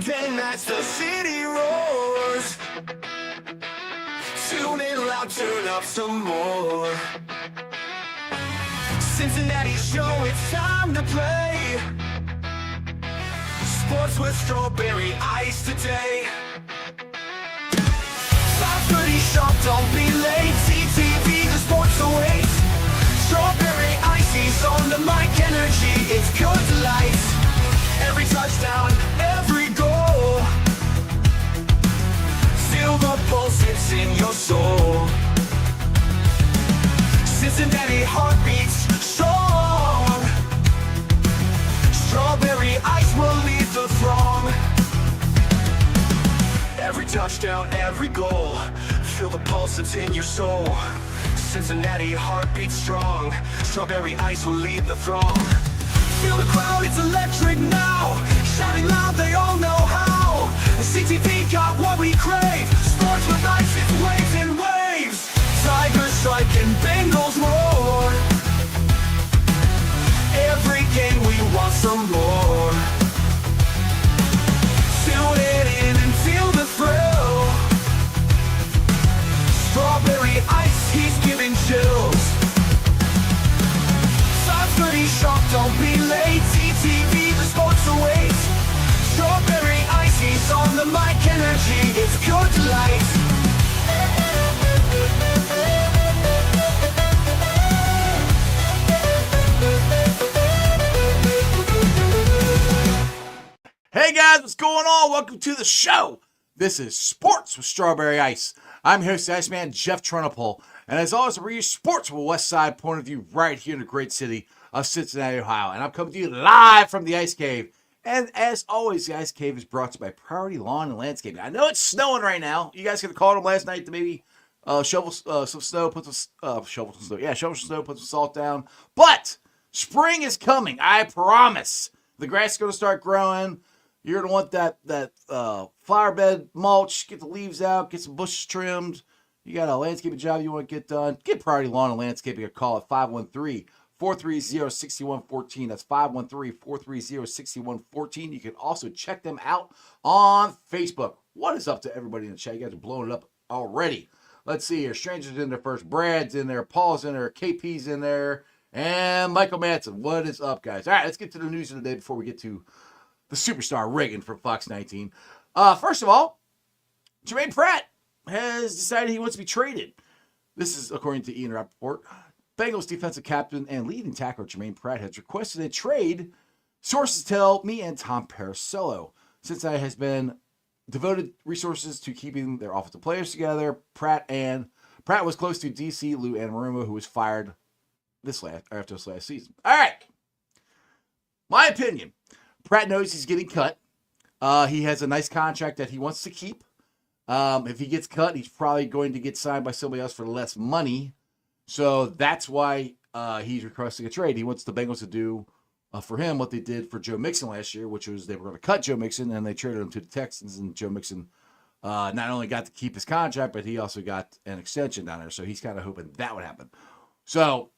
then as the city roars. Tune in loud, turn up some more. Cincinnati show, it's time to play. Sports with strawberry ice today. 5:30 sharp, don't be late. CTV, the sports awaits. Strawberry ices on the mic, energy, it's good delight. Every touchdown, every goal. Feel the pulse, it's in your soul. Cincinnati heartbeats strong. Strawberry ice will lead the throng. Every touchdown, every goal. Feel the pulse that's in your soul. Cincinnati heartbeats strong. Strawberry ice will lead the throng. Feel the crowd, it's electric now. Shouting loud, they all know how. The CTV got what we crave. Sports with ice, it's waves and waves. Tigers strike and Bengals roar. Every game we want some more. Tune it in and feel the thrill. Strawberry ice, he's giving chills. 5:30 sharp, don't be late. CTV, the sports awaits. Strawberry ice, he's on the mic, energy, it's good delight. Hey guys, what's going on? Welcome to the show. This is Sports with Strawberry Ice. I'm your host, Iceman Jeff Trunapole, and as always, I bring you sports from a West Side point of view right here in the great city of Cincinnati, Ohio. And I'm coming to you live from the Ice Cave. And as always, the Ice Cave is brought to you by Priority Lawn and Landscaping. I know it's snowing right now. You guys could have called them last night to maybe shovel some snow, put some shovel some snow. Yeah, shovel some snow, put some salt down. But spring is coming. I promise. The grass is going to start growing. You're going to want that flower bed mulch, get the leaves out, get some bushes trimmed. You got a landscaping job you want to get done, get Priority Lawn and Landscaping a call at 513-430-6114. That's 513-430-6114. You can also check them out on Facebook. What is up to everybody in the chat? You guys are blowing it up already. Let's see here. Stranger's in there first. Brad's in there. Paul's in there. KP's in there. And Michael Manson. What is up, guys? All right, let's get to the news of the day before we get to the superstar Reagan from Fox 19. First of all, Jermaine Pratt has decided he wants to be traded. This is according to Ian Rappaport. Bengals defensive captain and leading tackler Jermaine Pratt has requested a trade. Sources tell me and Tom Paracello. Cincinnati has been devoted resources to keeping their offensive players together. Pratt was close to DC Lou Anarumo, who was fired after this last season. All right. My opinion. Pratt knows he's getting cut. He has a nice contract that he wants to keep. If he gets cut, he's probably going to get signed by somebody else for less money. So that's why he's requesting a trade. He wants the Bengals to do for him what they did for Joe Mixon last year, which was they were going to cut Joe Mixon, and they traded him to the Texans, and Joe Mixon not only got to keep his contract, but he also got an extension down there. So he's kind of hoping that would happen. So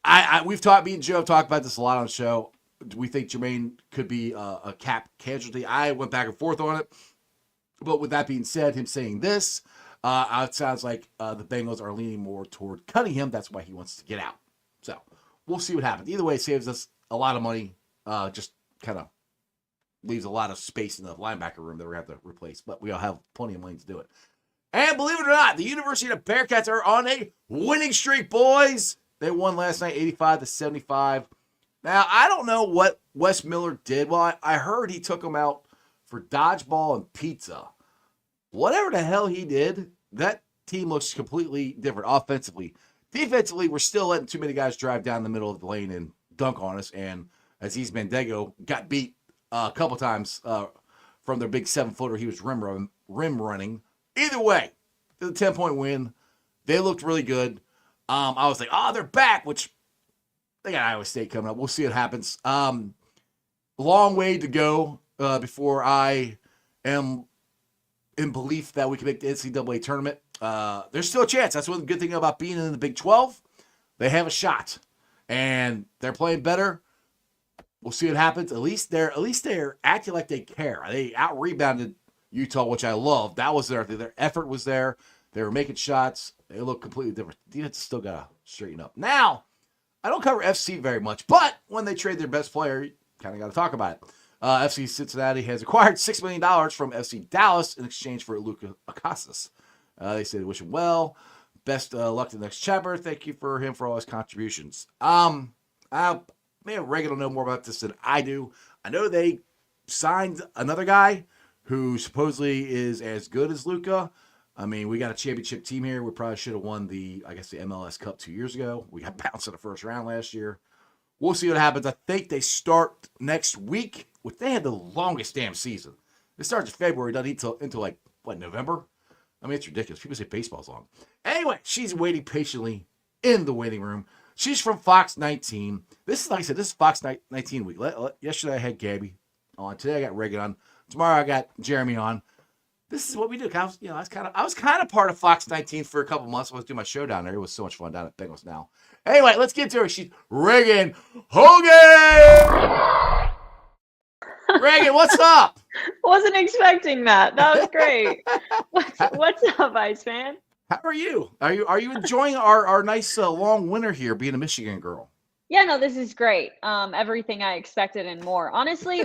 me and Joe have talked about this a lot on the show. We think Jermaine could be a cap casualty. I went back and forth on it. But with that being said, him saying this, it sounds like the Bengals are leaning more toward cutting him. That's why he wants to get out. So we'll see what happens. Either way, it saves us a lot of money. Just kind of leaves a lot of space in the linebacker room that we're going to have to replace. But we'll have plenty of money to do it. And believe it or not, the University of Bearcats are on a winning streak, boys. They won last night 85-75. Now, I don't know what Wes Miller did. Well, I heard he took him out for dodgeball and pizza. Whatever the hell he did, that team looks completely different offensively. Defensively, we're still letting too many guys drive down the middle of the lane and dunk on us. And Aziz Bandego got beat a couple times from their big 7-footer. He was rim running. Either way, the 10-point win. They looked really good. I was like, they're back, which they got Iowa State coming up. We'll see what happens. Long way to go before I am in belief that we can make the NCAA tournament. There's still a chance. That's one good thing about being in the Big 12. They have a shot. And they're playing better. we'll see what happens. At least they're acting like they care. They out rebounded Utah, which I love. That was their effort was there. They were making shots. They look completely different. Defense still gotta straighten up. Now, I don't cover FC very much, but when they trade their best player, you kind of got to talk about it. FC Cincinnati has acquired $6 million from FC Dallas in exchange for Luka Acasas. They say they wish him well. Best luck to the next chapter. Thank you for him for all his contributions. Reagan will know more about this than I do. I know they signed another guy who supposedly is as good as Luka. I mean, we got a championship team here. We probably should have won the MLS Cup 2 years ago. We got bounced in the first round last year. We'll see what happens. I think they start next week. They had the longest damn season. It starts in February, doesn't until like, November? I mean, it's ridiculous. People say baseball's long. Anyway, she's waiting patiently in the waiting room. She's from Fox 19. This is, like I said, this is Fox 19 week. Yesterday I had Gabby on. Today I got Reagan on. Tomorrow I got Jeremy on. This is what we do. I was kind of part of Fox 19 for a couple months. I was doing my show down there. It was so much fun down at Bengals now. Anyway, let's get to her. She's Reagan Holgate. Reagan, what's up? Wasn't expecting that. That was great. What's up, Ice Man? How are you? Are you enjoying our nice long winter here, being a Michigan girl? Yeah, no, this is great. Everything I expected and more. Honestly,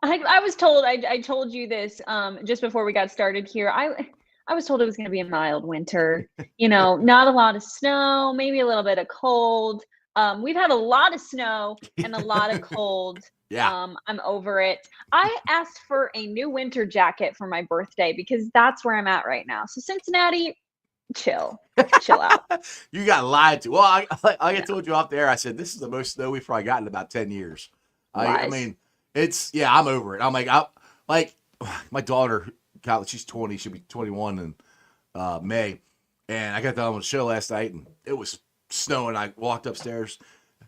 I was told. I told you this just before we got started here. I was told it was going to be a mild winter. Not a lot of snow, maybe a little bit of cold. We've had a lot of snow and a lot of cold. Yeah. I'm over it. I asked for a new winter jacket for my birthday because that's where I'm at right now. So Cincinnati, chill out. You got lied to. Well, I told you off the air. I said, this is the most snow we've probably gotten in about 10 years. I mean, I'm over it. I'm like, my daughter, she's 20. She'll be 21 in May. And I got done on the show last night and it was snowing. I walked upstairs.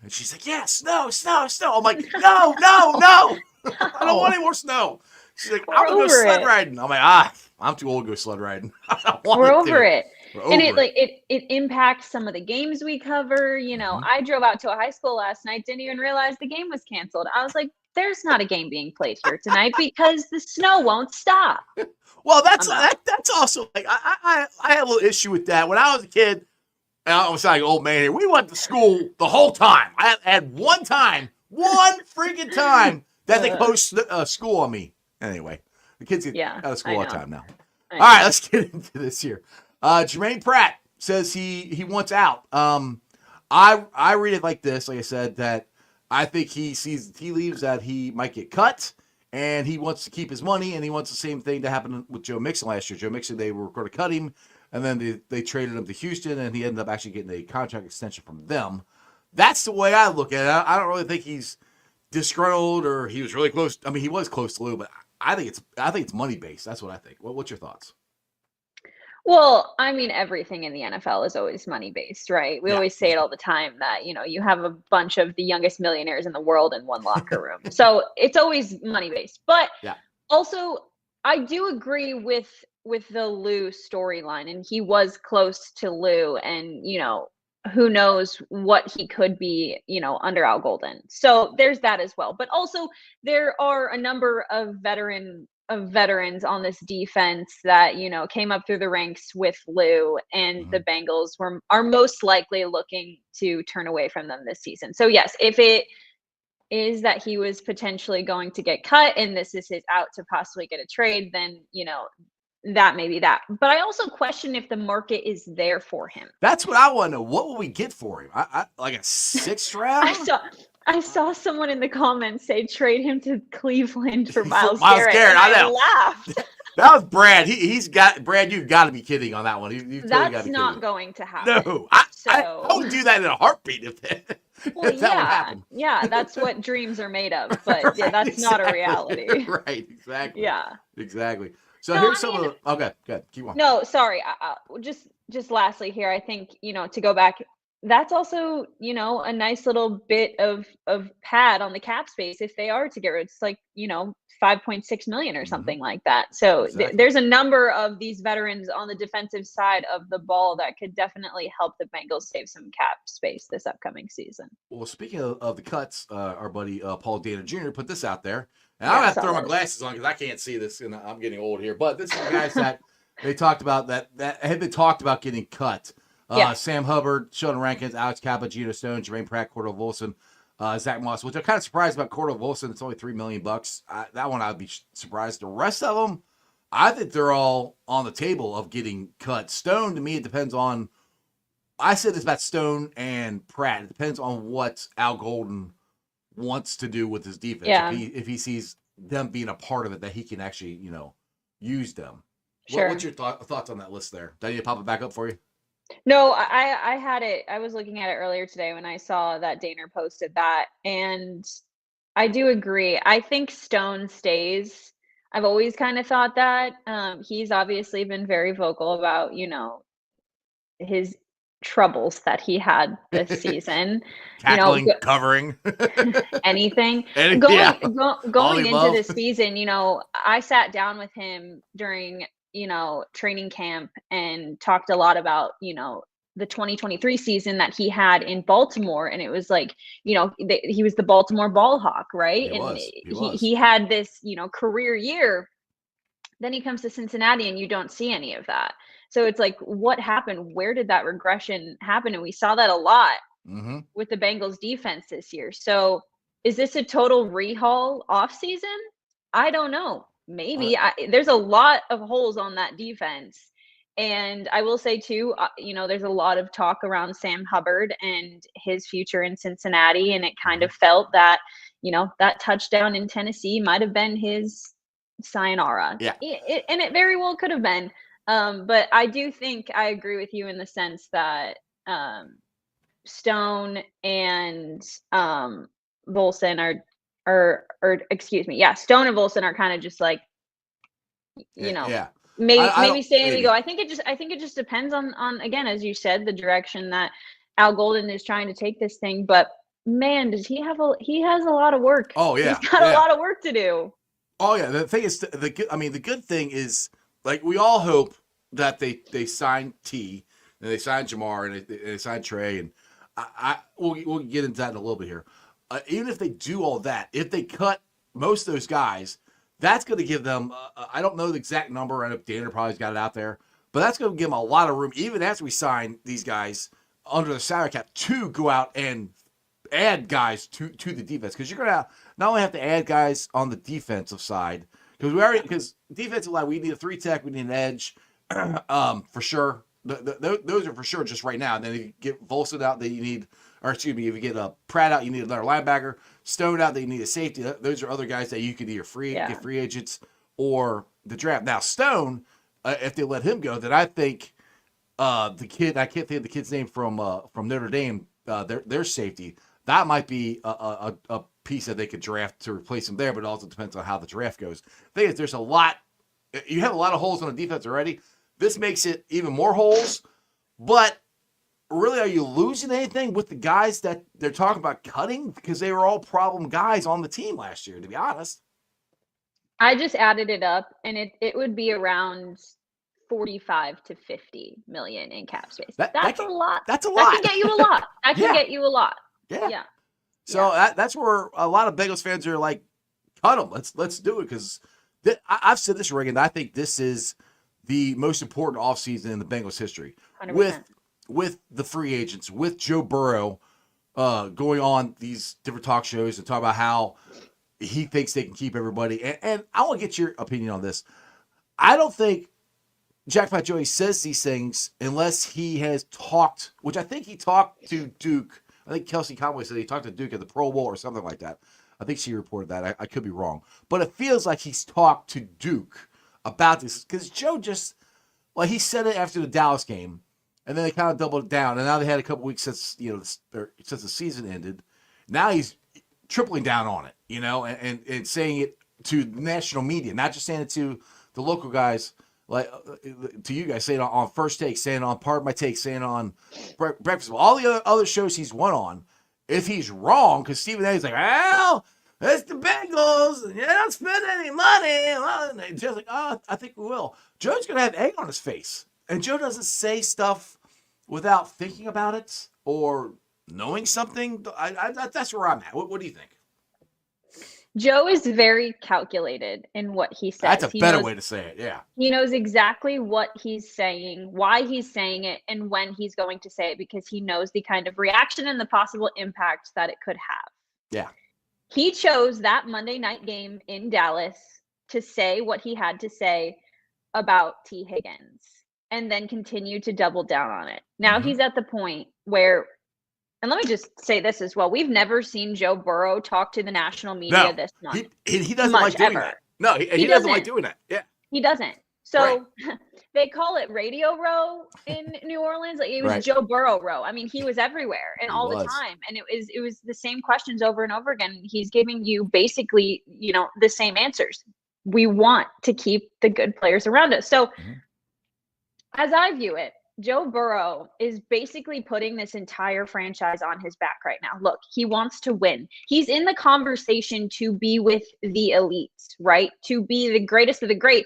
And she's like, yeah, snow. I'm like, no. I don't want any more snow. She's like, I'm going to go sled riding. I'm like, I'm too old to go sled riding. We're over it. And it impacts some of the games we cover. I drove out to a high school last night, didn't even realize the game was canceled. I was like, there's not a game being played here tonight because the snow won't stop. Well, that's also, like, I had a little issue with that. When I was a kid, I was like, old man here. We went to school the whole time. I had one freaking time that they closed school on me. Anyway, the kids get out of school all the time now. All right, let's get into this here. Jermaine Pratt says he wants out. I read it like this. Like I said, that I think he sees the tea leaves that he might get cut, and he wants to keep his money, and he wants the same thing to happen with Joe Mixon last year. Joe Mixon, they were going to cut him. And then they traded him to Houston, and he ended up actually getting a contract extension from them. That's the way I look at it. I don't really think he's disgruntled or he was really close. I mean, he was close to Lou, but I think it's money based. That's what I think. What's your thoughts? Well, I mean, everything in the NFL is always money based, right? We always say it all the time that you have a bunch of the youngest millionaires in the world in one locker room, so it's always money based. But also, I do agree with the Lou storyline, and he was close to Lou, and who knows what he could be under Al Golden. So there's that as well. But also there are a number of veterans on this defense that came up through the ranks with Lou, and the Bengals are most likely looking to turn away from them this season. So yes, if it is that he was potentially going to get cut and this is his out to possibly get a trade, then that may be that. But I also question if the market is there for him. That's what I want to know. What will we get for him? I like a 6th round? I saw someone in the comments say trade him to Cleveland for Myles Garrett. I know. I laughed. That was Brad. Brad, you've got to be kidding on that one. You've totally That's not going to happen. No, I would do that in a heartbeat if that would happen. Yeah, that's what dreams are made of. But that's not a reality. Right, exactly. Yeah. Exactly. So here's some of the. Okay, good. Keep on. No, sorry. Just lastly here, I think to go back that's also, a nice little bit of pad on the cap space if they are to get rid. It's like, 5.6 million or Mm-hmm. something like that. So Exactly. there's a number of these veterans on the defensive side of the ball that could definitely help the Bengals save some cap space this upcoming season. Well, speaking of the cuts, our buddy Paul Dana Jr. put this out there, and I'm Yeah, I gonna have to saw throw my this. glasses on because I can't see this, and I'm getting old here. But this is the guys that they talked about that had been talked about getting cut. Yeah. Sam Hubbard, Sheldon Rankins, Alex Kappa, Geno Stone, Jermaine Pratt, Cordell Volson, Zach Moss. Which I'm kind of surprised about Cordell Volson. It's only $3 million. That one I'd be surprised. The rest of them, I think they're all on the table of getting cut. Stone, to me, it depends on. I said this about Stone and Pratt. It depends on what Al Golden wants to do with his defense. Yeah. If he sees them being a part of it, that he can actually use them. What's Sure. your thoughts on that list there? Do I need to pop it back up for you? No, I had it. I was looking at it earlier today when I saw that Daner posted that, and I do agree. I think Stone stays. I've always kind of thought that. He's obviously been very vocal about, his troubles that he had this season. Tackling, covering, Anything. and Going yeah, go all the going into above. this season, I sat down with him during, training camp and talked a lot about, the 2023 season that he had in Baltimore, and it was like, he was the Baltimore ball hawk, right? He And was. He he was. he had this, career year. Then he comes to Cincinnati and you don't see any of that. So it's like, what happened? Where did that regression happen? And we saw that a lot Mm-hmm. with the Bengals defense this year. So is this a total rehaul offseason? I don't know. Uh, Maybe. There's a lot of holes on that defense. And I will say too, there's a lot of talk around Sam Hubbard and his future in Cincinnati. And it kind mhm. of felt that, that touchdown in Tennessee might have been his sayonara. Yeah. And it very well could have been. But I do think I agree with you in the sense that Stone and Volson or excuse me, yeah, Stone and Volson are kind of just like, you know, Yeah. maybe I don't. stay and we go. Maybe. I think it just depends on again, as you said, the direction that Al Golden is trying to take this thing. But man, he has a lot of work. Oh He's yeah. got a Yeah. lot of work to do. Oh yeah, the thing is the good. I mean, the good thing is like we all hope that they sign T and they sign Jamar and they sign Trey and we'll get into that in a little bit here. Even if they do all that, if they cut most of those guys, that's going to give them. I don't know the exact number. I know Danner probably's got it out there, but that's going to give them a lot of room, even after we sign these guys under the salary cap, to go out and add guys to the defense, because you're gonna not only have to add guys on the defensive side, because defensive line, we need a 3 tech, we need an edge, for sure. Those are for sure just right now. And then if you get Volson out, that you need, or excuse me, if you get Pratt out, you need another linebacker. Stone out, that you need a safety. Those are other guys that you could either Yeah. get free agents or the draft. Now Stone, if they let him go, then I think the kid, I can't think of the kid's name from Notre Dame, their safety. That might be a piece that they could draft to replace him there, but it also depends on how the draft goes. The thing is, there's a lot. You have a lot of holes on the defense already. This makes it even more holes. But really, are you losing anything with the guys that they're talking about cutting? Because they were all problem guys on the team last year, to be honest. I just added it up, and it would be around 45 to 50 million in cap space. That's a lot. That's a That lot. can get you a lot. That can Yeah. get you a lot. Yeah. Yeah. So Yeah. that's where a lot of Bengals fans are like, cut them. Let's do it, because I've said this, Reagan. I think this is the most important offseason in the Bengals history. 100%. With the free agents, with Joe Burrow going on these different talk shows and talk about how he thinks they can keep everybody. And I want to get your opinion on this. I don't think Jack Fat Joey says these things unless he has talked, which I think he talked to Duke. I think Kelsey Conway said he talked to Duke at the Pro Bowl or something like that. I think she reported that. I could be wrong. But it feels like he's talked to Duke about this, because Joe just, well, he said it after the Dallas game, and then they kind of doubled it down. And now they had a couple weeks since since the season ended. Now he's tripling down on it, and saying it to the national media, not just saying it to the local guys like to you guys, saying on First Take, saying on Part of My Take, saying on Breakfast, all the other shows he's won on. If he's wrong, because Stephen A's like, well, it's the Bengals, and you don't spend any money. Well, and Joe's like, oh, I think we will. Joe's gonna have egg on his face, and Joe doesn't say stuff without thinking about it or knowing something. That's where I'm at. What do you think? Joe is very calculated in what he says. That's a better way to say it, yeah. He knows exactly what he's saying, why he's saying it, and when he's going to say it, because he knows the kind of reaction and the possible impact that it could have. Yeah. He chose that Monday night game in Dallas to say what he had to say about Tee Higgins and then continue to double down on it. Now he's at the point where, and let me just say this as well. We've never seen Joe Burrow talk to the national media this month. He doesn't like doing that. No, he doesn't like doing that. Yeah. He doesn't. So they call it Radio Row in New Orleans. Like, it was Joe Burrow Row. I mean, he was everywhere and all the time. And it was the same questions over and over again. He's giving you basically, the same answers. We want to keep the good players around us. So as I view it, Joe Burrow is basically putting this entire franchise on his back right now. Look, he wants to win. He's in the conversation to be with the elites, right? To be the greatest of the great.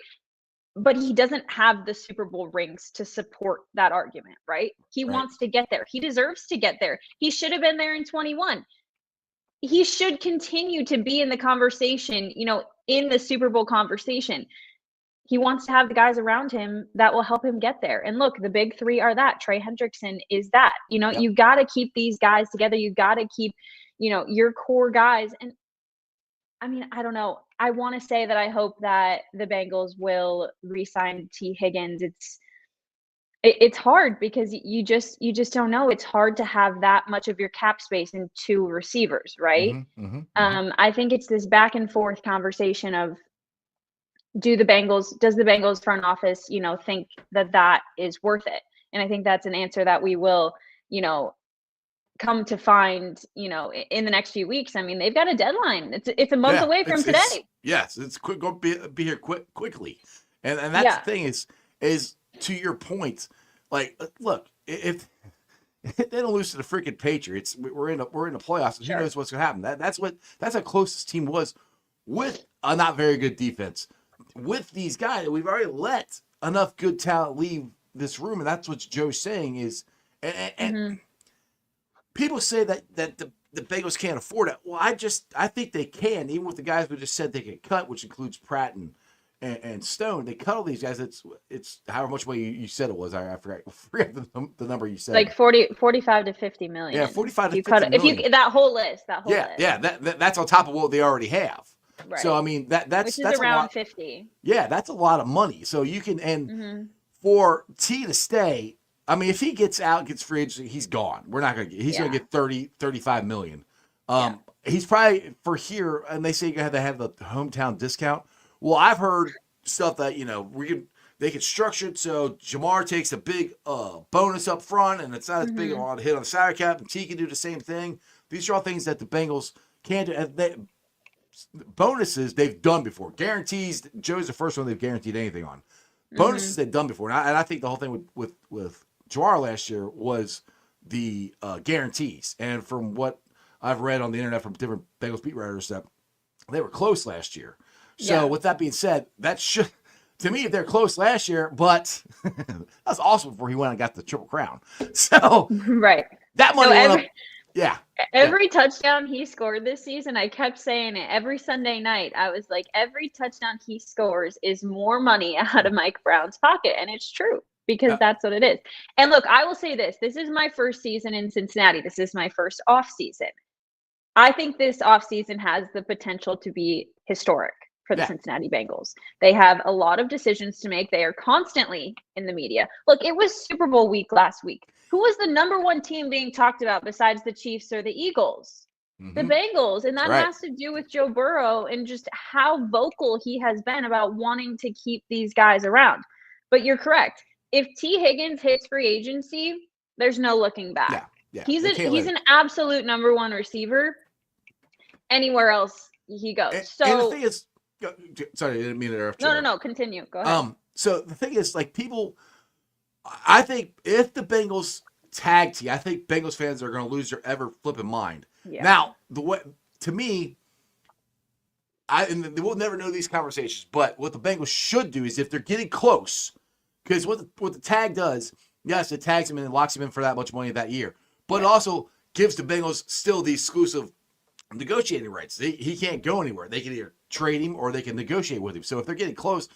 But he doesn't have the Super Bowl rings to support that argument, right? He wants to get there. He deserves to get there. He should have been there in 21. He should continue to be in the conversation, in the Super Bowl conversation. He wants to have the guys around him that will help him get there. And look, the big three are that. Trey Hendrickson is that. You got to keep these guys together. You got to keep, your core guys. And I mean, I don't know. I want to say that I hope that the Bengals will re-sign Tee Higgins. It's hard because you just don't know. It's hard to have that much of your cap space in two receivers, right? I think it's this back and forth conversation of, does the Bengals front office, think that is worth it? And I think that's an answer that we will, come to find, in the next few weeks. I mean, they've got a deadline. It's a month away from today. Yes, it's quick. Going to be here quickly, and that's the thing is to your point. Like, look, if they don't lose to the freaking Patriots, we're in the playoffs. And who knows what's going to happen? That's how close this team was with a not very good defense. With these guys, we've already let enough good talent leave this room, and that's what Joe's saying is, and people say that the Bengals can't afford it. Well, I think they can, even with the guys we just said they could cut, which includes Pratt and Stone. They cut all these guys. It's however much way you said it was. I forgot the number you said. Like 45 to 50 million. Yeah, 45 to 50 million. If you that whole list. Yeah, that's on top of what they already have. Right. So I mean that's around a lot, 50. Yeah, that's a lot of money. So you can for T to stay. I mean, if he gets free agency, he's gone. We're not gonna get. He's gonna get 35 million. He's probably for here, and they say you have to have the hometown discount. Well, I've heard stuff that they can structure it so Jamar takes a big bonus up front, and it's not as big a hit on the salary cap, and T can do the same thing. These are all things that the Bengals can't do. Bonuses they've done before. Guarantees, Joe's the first one they've guaranteed anything on. Bonuses they've done before. And I think the whole thing with Jawar last year was the guarantees. And from what I've read on the internet from different Bengals beat writers, that they were close last year. So with that being said, that should, to me, they're close last year, but that's awesome before he went and got the Triple Crown. So that money went up. Yeah. Every touchdown he scored this season, I kept saying it every Sunday night. I was like, every touchdown he scores is more money out of Mike Brown's pocket. And it's true because that's what it is. And look, I will say this. This is my first season in Cincinnati. This is my first off season. I think this off season has the potential to be historic for the Cincinnati Bengals. They have a lot of decisions to make. They are constantly in the media. Look, it was Super Bowl week last week. Who was the number one team being talked about besides the Chiefs or the Eagles? The Bengals. And that has to do with Joe Burrow and just how vocal he has been about wanting to keep these guys around. But you're correct. If Tee Higgins hits free agency, there's no looking back. He's an absolute number one receiver. Anywhere else he goes. And the thing is, sorry, I didn't mean to interrupt you. No, continue. Go ahead. So the thing is, like, people, I think if the Bengals tag T, I think Bengals fans are going to lose their ever flipping mind. Yeah. Now, the way, to me, and they will never know these conversations, but what the Bengals should do is if they're getting close, because what the tag does, yes, it tags him and locks him in for that much money that year, but it also gives the Bengals still the exclusive negotiating rights. He can't go anywhere. They can either trade him or they can negotiate with him. So if they're getting close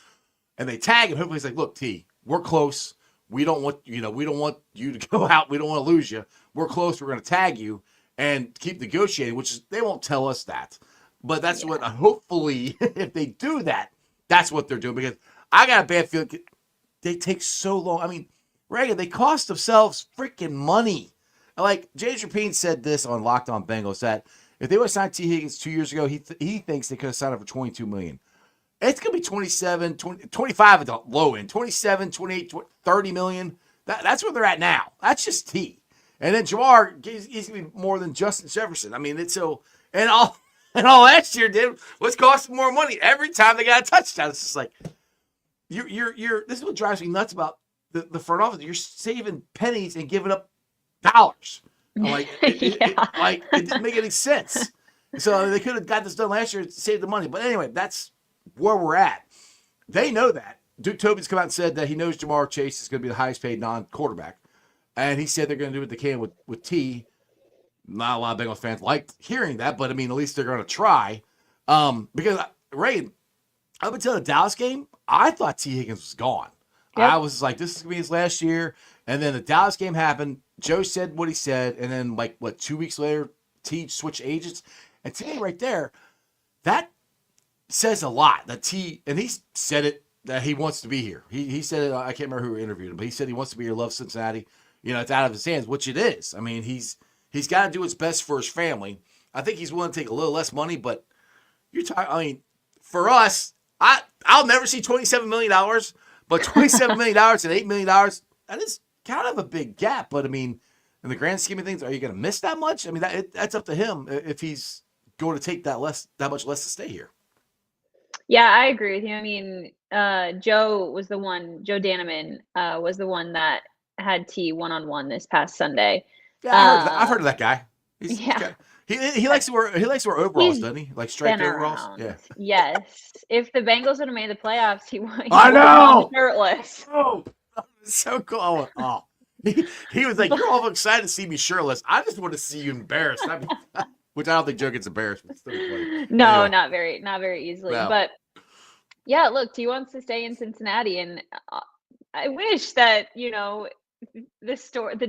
and they tag him, hopefully it's like, look, T, we're close. We don't want you to go out. We don't want to lose you. We're close. We're going to tag you and keep negotiating, which is, they won't tell us that. But that's what, hopefully, if they do that, that's what they're doing. Because I got a bad feeling they take so long. I mean, Reagan, they cost themselves freaking money. Like, James Rapine said this on Locked On Bengals, that if they would have signed Tee Higgins 2 years ago, he thinks they could have signed him for $22 million. It's going to be 27, 20, 25 at the low end, 27, 28, 30 million. That's where they're at now. That's just T. And then Jamar, he's going to be more than Justin Jefferson. I mean, it's so, and all last year did was costing more money every time they got a touchdown. It's just like, you're this is what drives me nuts about the front office. You're saving pennies and giving up dollars. I'm like, it didn't make any sense. So they could have got this done last year and saved the money. But anyway, that's where we're at. They know that. Duke Tobin's come out and said that he knows Jamar Chase is going to be the highest paid non-quarterback. And he said they're going to do what they can with T. Not a lot of Bengals fans liked hearing that, but I mean, at least they're going to try. Because, Ray, up until the Dallas game, I thought Tee Higgins was gone. Yep. I was like, this is going to be his last year. And then the Dallas game happened. Joe said what he said. And then, 2 weeks later, T switched agents. And to me, right there, that says a lot. That T, and he said it, that he wants to be here. He said it, I can't remember who interviewed him, but he said he wants to be here, loves Cincinnati. It's out of his hands, which it is. I mean, he's got to do what's best for his family. I think he's willing to take a little less money, but you're talking, I mean, for us, I'll never see $27 million, but $27 million and $8 million, that is kind of a big gap. But I mean, in the grand scheme of things, are you going to miss that much? I mean, that's up to him if he's going to take that much less to stay here. Yeah, I agree with you. I mean, Joe Daneman was the one that had T one-on-one this past Sunday. Yeah, I've heard of that guy. He likes to wear overalls, doesn't he? Like striped overalls. Around. Yeah. Yes. If the Bengals would have made the playoffs, he would. I know. Shirtless. Oh, so cool. Oh, he was like, "You're all excited to see me shirtless. I just want to see you embarrassed." I mean, which I don't think Joe gets embarrassed, but still funny. No, anyway. not very easily. No. But yeah, look, T wants to stay in Cincinnati, and I wish that the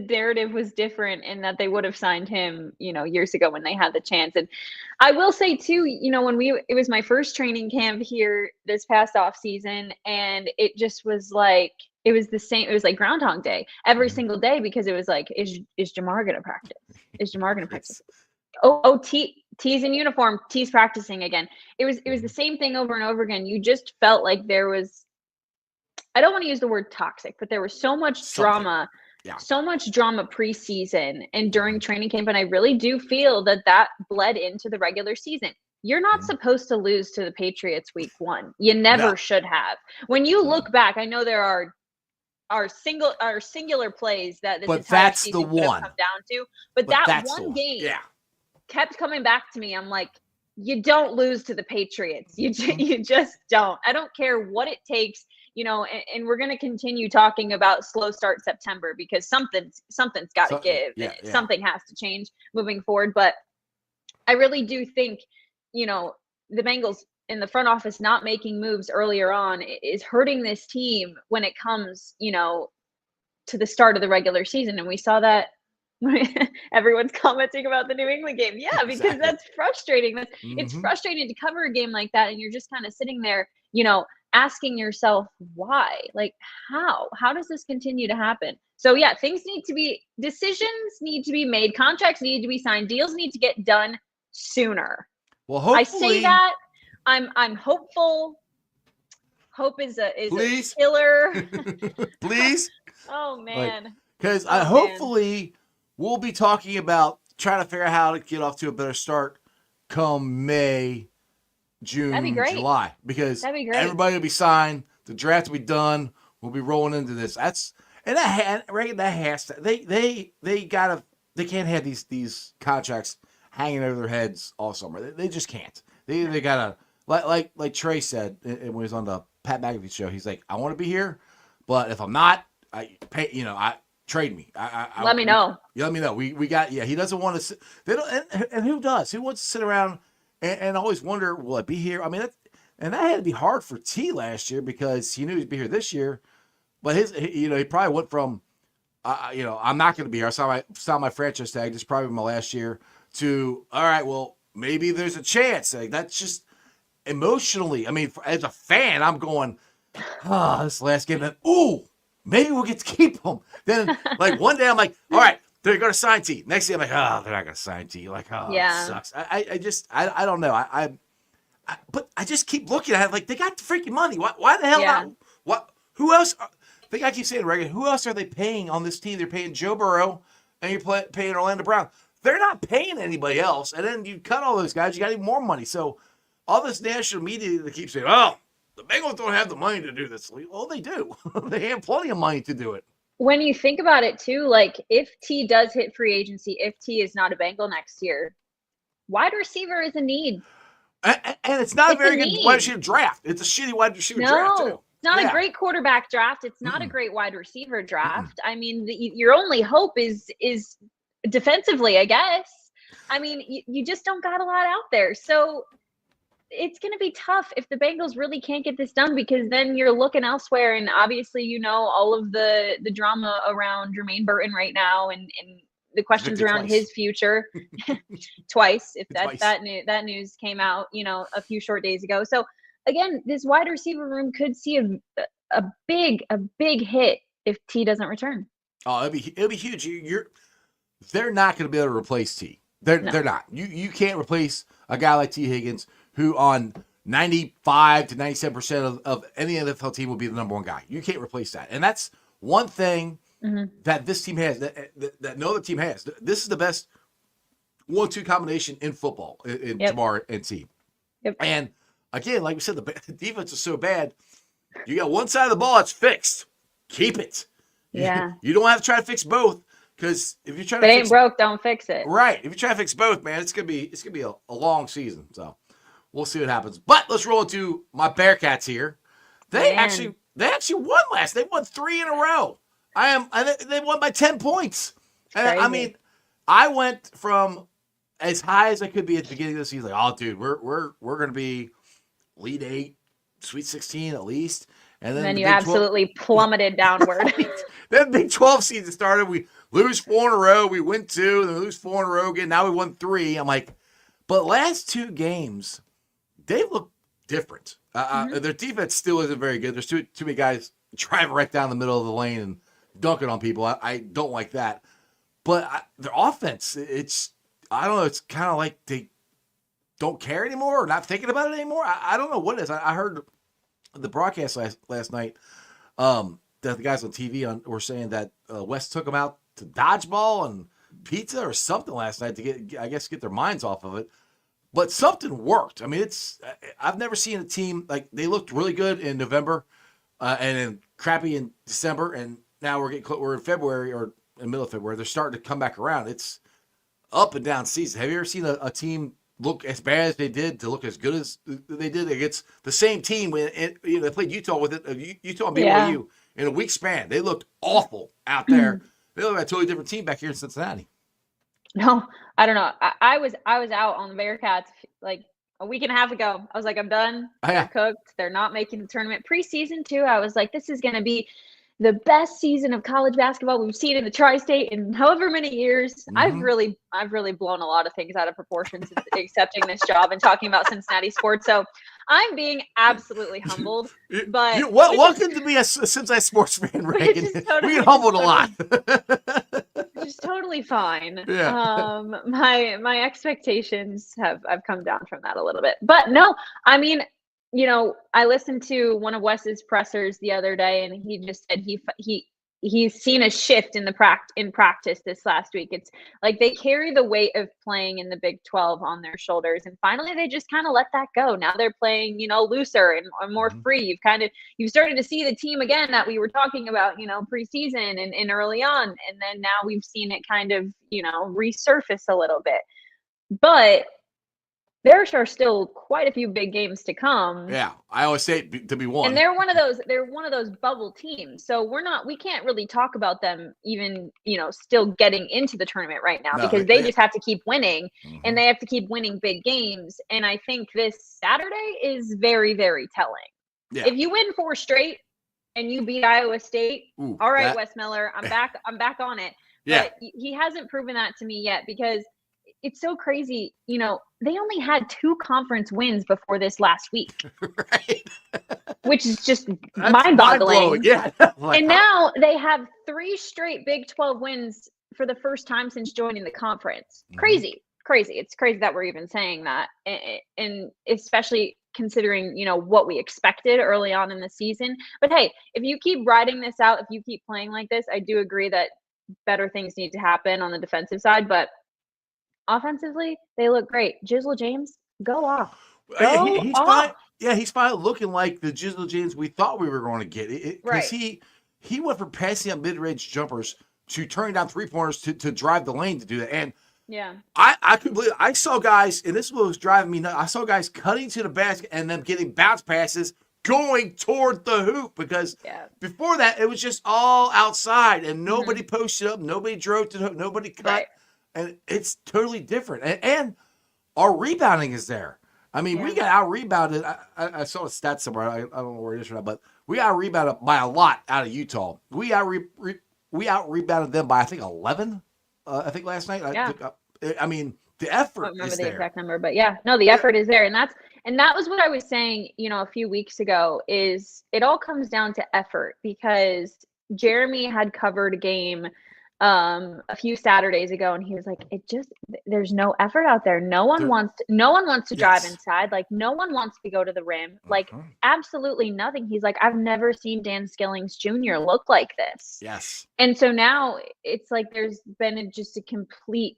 narrative was different and that they would have signed him, years ago when they had the chance. And I will say too, it was my first training camp here this past off season, and it just was like, it was the same. It was like Groundhog Day every single day, because it was like, is Jamar going to practice? Is Jamar going to practice? Oh, T's in uniform. T's practicing again. It was the same thing over and over again. You just felt like there was, I don't want to use the word toxic, but there was so much drama, preseason and during training camp. And I really do feel that bled into the regular season. You're not supposed to lose to the Patriots week 1. You never should have. When you look back, I know there are singular plays that this entire season could have come down to, but that one game kept coming back to me. I'm like, you don't lose to the Patriots. You just don't. I don't care what it takes. And we're going to continue talking about slow start September, because something's got to give. Yeah. Something has to change moving forward. But I really do think, the Bengals in the front office not making moves earlier on is hurting this team when it comes, to the start of the regular season. And we saw that everyone's commenting about the New England game. Yeah, because that's frustrating. It's frustrating to cover a game like that, and you're just kind of sitting there, asking yourself why. Like, how does this continue to happen? So yeah, decisions need to be made, contracts need to be signed, deals need to get done sooner. Well, hopefully, I say that I'm hopeful. Hope is a killer. Please. Oh man. Because hopefully we'll be talking about trying to figure out how to get off to a better start come May, June, July, because everybody will be signed. The draft will be done. We'll be rolling into this. That's and that has to. They can't have these contracts hanging over their heads all summer. They just can't. They gotta like Trey said when he was on the Pat McAfee show. He's like, I want to be here, but if I'm not, trade me. Let me know. Let me know. We got He doesn't want to sit. They don't. And who does? Who wants to sit around and always wonder, will I be here? I mean, that had to be hard for T last year because he knew he'd be here this year. But he probably went from, I'm not going to be here. I saw my franchise tag. This is probably my last year. To all right, well, maybe there's a chance. Like, that's just emotionally. I mean, as a fan, I'm going, this last game. Then, maybe we'll get to keep them. Then, like one day, I'm like, all right, they're going to sign T. Next day, I'm like, they're not going to sign T. Like, yeah. It sucks. I don't know. But I just keep looking at it like they got the freaking money. Why the hell not? What? Who else? I think I keep saying, Reagan, who else are they paying on this team? They're paying Joe Burrow and you're paying Orlando Brown. They're not paying anybody else. And then you cut all those guys, you got even more money. So all this national media that keeps saying, the Bengals don't have the money to do this. Well, they do. They have plenty of money to do it. When you think about it too, like if T does hit free agency, if T is not a Bengal next year, wide receiver is a need. And it's not a very good wide receiver draft. It's a shitty wide receiver draft, too. It's not a great quarterback draft. It's not a great wide receiver draft. I mean, your only hope is defensively, I guess. I mean, you just don't got a lot out there. So it's going to be tough if the Bengals really can't get this done, because then you're looking elsewhere. And obviously, all of the drama around Jermaine Burton right now and the questions around his future twice, if that news came out, a few short days ago. So again, this wide receiver room could see a big hit if T doesn't return. Oh, it'll be huge. They're not going to be able to replace T. They're not. You can't replace a guy like Tee Higgins, who on 95 to 97% of any NFL team will be the number one guy. You can't replace that. And that's one thing that this team has, that no other team has. This is the best 1-2 combination in football in Ja'Marr and T. Yep. And again, like we said, the defense is so bad. You got one side of the ball that's fixed. Keep it. Yeah. You don't have to try to fix both, because if you're trying to ain't broke, don't fix it. Right. If you try to fix both, man, it's gonna be a long season. So we'll see what happens. But let's roll into my Bearcats here. They actually won last. They won 3 in a row. They won by 10 points. And I mean, I went from as high as I could be at the beginning of the season, like, dude, we're gonna be Elite 8, Sweet 16 at least. And then you absolutely plummeted downward. Then Big 12 season started. We lose 4 in a row. We win 2, then lose 4 in a row again. Now we won 3. I'm like, but last 2 games, they look different. Their defense still isn't very good. There's too many guys driving right down the middle of the lane and dunking on people. I don't like that. But their offense, I don't know, it's kind of like they don't care anymore or not thinking about it anymore. I don't know what it is. I heard the broadcast last night that the guys on TV were saying that West took them out to dodgeball and pizza or something last night to get their minds off of it. But something worked. I mean, I've never seen a team like they looked really good in November and then crappy in December, and now we're in February or in the middle of February. They're starting to come back around. It's up and down season. Have you ever seen a team look as bad as they did to look as good as they did against the same team when they played Utah with it? Utah and BYU in a week span. They looked awful out there. They look like a totally different team back here in Cincinnati. No, I don't know. I was out on the Bearcats like a week and a half ago. I was like, I'm done. They're cooked. They're not making the tournament. Preseason too, I was like, this is going to be the best season of college basketball we've seen in the tri-state in however many years. I've really blown a lot of things out of proportion since accepting this job and talking about Cincinnati sports. So I'm being absolutely humbled. But welcome to be a Cincinnati sports fan, Reagan. We get humbled a lot. Which is totally fine. Yeah. My expectations have come down from that a little bit. But no, I mean, I listened to one of Wes's pressers the other day, and he just said he he's seen a shift in practice this last week. It's like they carry the weight of playing in the Big 12 on their shoulders, and finally they just kind of let that go. Now they're playing, looser and more free. You've started to see the team again that we were talking about, preseason and early on, and then now we've seen it kind of, resurface a little bit. But there are still quite a few big games to come. Yeah, I always say it to be one. And they're one of those bubble teams. So we can't really talk about them even, still getting into the tournament right now, because they just have to keep winning, and they have to keep winning big games. And I think this Saturday is very, very telling. Yeah. If you win 4 straight and you beat Iowa State, all right, Wes Miller, I'm back on it. Yeah. But he hasn't proven that to me yet, because it's so crazy. They only had 2 conference wins before this last week, right? Which is just mind-boggling. Yeah. And now they have 3 straight Big 12 wins for the first time since joining the conference. Crazy. It's crazy that we're even saying that. And especially considering, what we expected early on in the season. But hey, if you keep riding this out, if you keep playing like this, I do agree that better things need to happen on the defensive side. But offensively, they look great. Jizzle James, go off. He's finally looking like the Jizzle James we thought we were going to get. Because he went from passing up mid-range jumpers to turning down 3-pointers to drive the lane to do that. And I saw guys, and this was driving me nuts. I saw guys cutting to the basket and then getting bounce passes going toward the hoop, because before that it was just all outside and nobody posted up, nobody drove to the hoop, nobody cut. Right. And it's totally different. And our rebounding is there. I mean, we got out-rebounded. I saw a stat somewhere. I don't know where it is right now, but we out-rebounded by a lot out of Utah. We out-rebounded them by, I think, 11, I think, last night. I mean, the effort is there. I don't remember the exact number, but the effort is there. And that was what I was saying, a few weeks ago, is it all comes down to effort, because Jeremy had covered a game a few Saturdays ago, and he was like, there's no effort out there. No one wants to drive inside. Like, no one wants to go to the rim. Like, absolutely nothing. He's like, I've never seen Dan Skillings Jr. look like this. Yes. And so now it's like there's been just a complete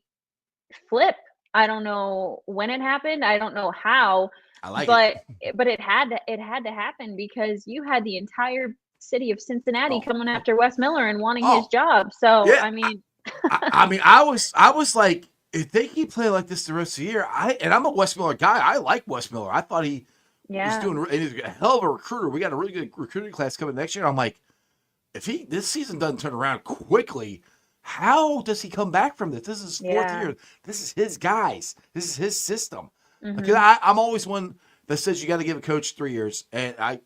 flip. I don't know when it happened. I don't know how. But it had to happen, because you had the entire city of Cincinnati coming after Wes Miller and wanting his job. So I mean, I was like, if they keep playing like this the rest of the year, I'm a Wes Miller guy. I like Wes Miller. I thought he was doing, and he's a hell of a recruiter. We got a really good recruiting class coming next year. I'm like, if this season doesn't turn around quickly, how does he come back from this? This is his 4th year. This is his guys. This is his system. Because I'm always one that says you got to give a coach 3 years, and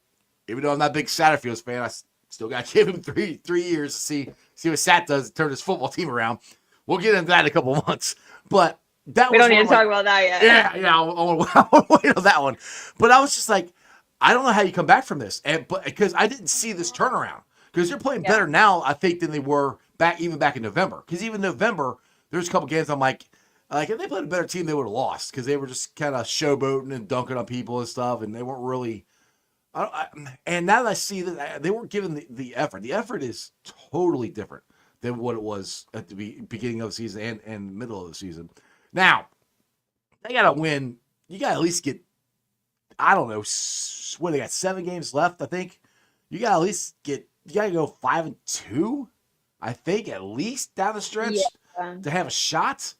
even though I'm not a big Satterfields fan, I still got to give him three years to see what Sat does to turn his football team around. We'll get into that in a couple of months. But we don't need to talk about that yet. Yeah, I want to wait on that one. But I was just like, I don't know how you come back from this, but because I didn't see this turnaround, because they're playing better now, I think, than they were back in November. Because even November, there's a couple games I'm like, if they played a better team, they would have lost, because they were just kind of showboating and dunking on people and stuff, and they weren't really. And now that I see that they weren't given the effort. The effort is totally different than what it was at the beginning of the season and middle of the season. Now, they got to win. You got to at least get, I don't know, they got 7 games left, I think. You got to at least you got to go 5-2, I think, at least down the stretch to have a shot.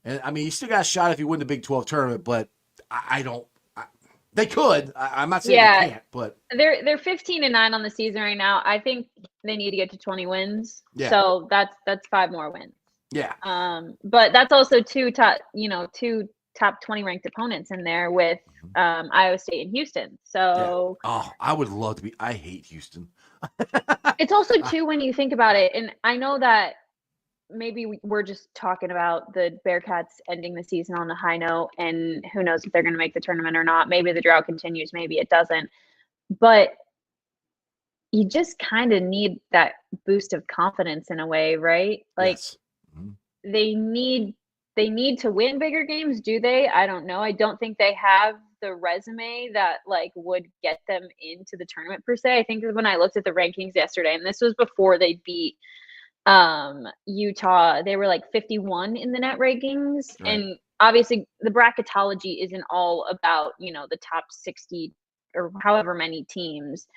And, I mean, you still got a shot if you win the Big 12 tournament, but I don't. They could. I'm not saying they can't, but they're 15-9 on the season right now. I think they need to get to 20 wins. Yeah. So that's 5 more wins. Yeah. But that's also two top 20 ranked opponents in there with Iowa State and Houston. So I would love to be. I hate Houston. It's also too, when you think about it, and I know that maybe we're just talking about the Bearcats ending the season on a high note, and who knows if they're going to make the tournament or not. Maybe the drought continues, maybe it doesn't. But you just kind of need that boost of confidence in a way, right? Like, they need to win bigger games, do they? I don't know. I don't think they have the resume that like would get them into the tournament per se. I think when I looked at the rankings yesterday, and this was before they beat Utah, they were like 51 in the net rankings. Right. And obviously the bracketology isn't all about, you know, the top 60 or however many teams.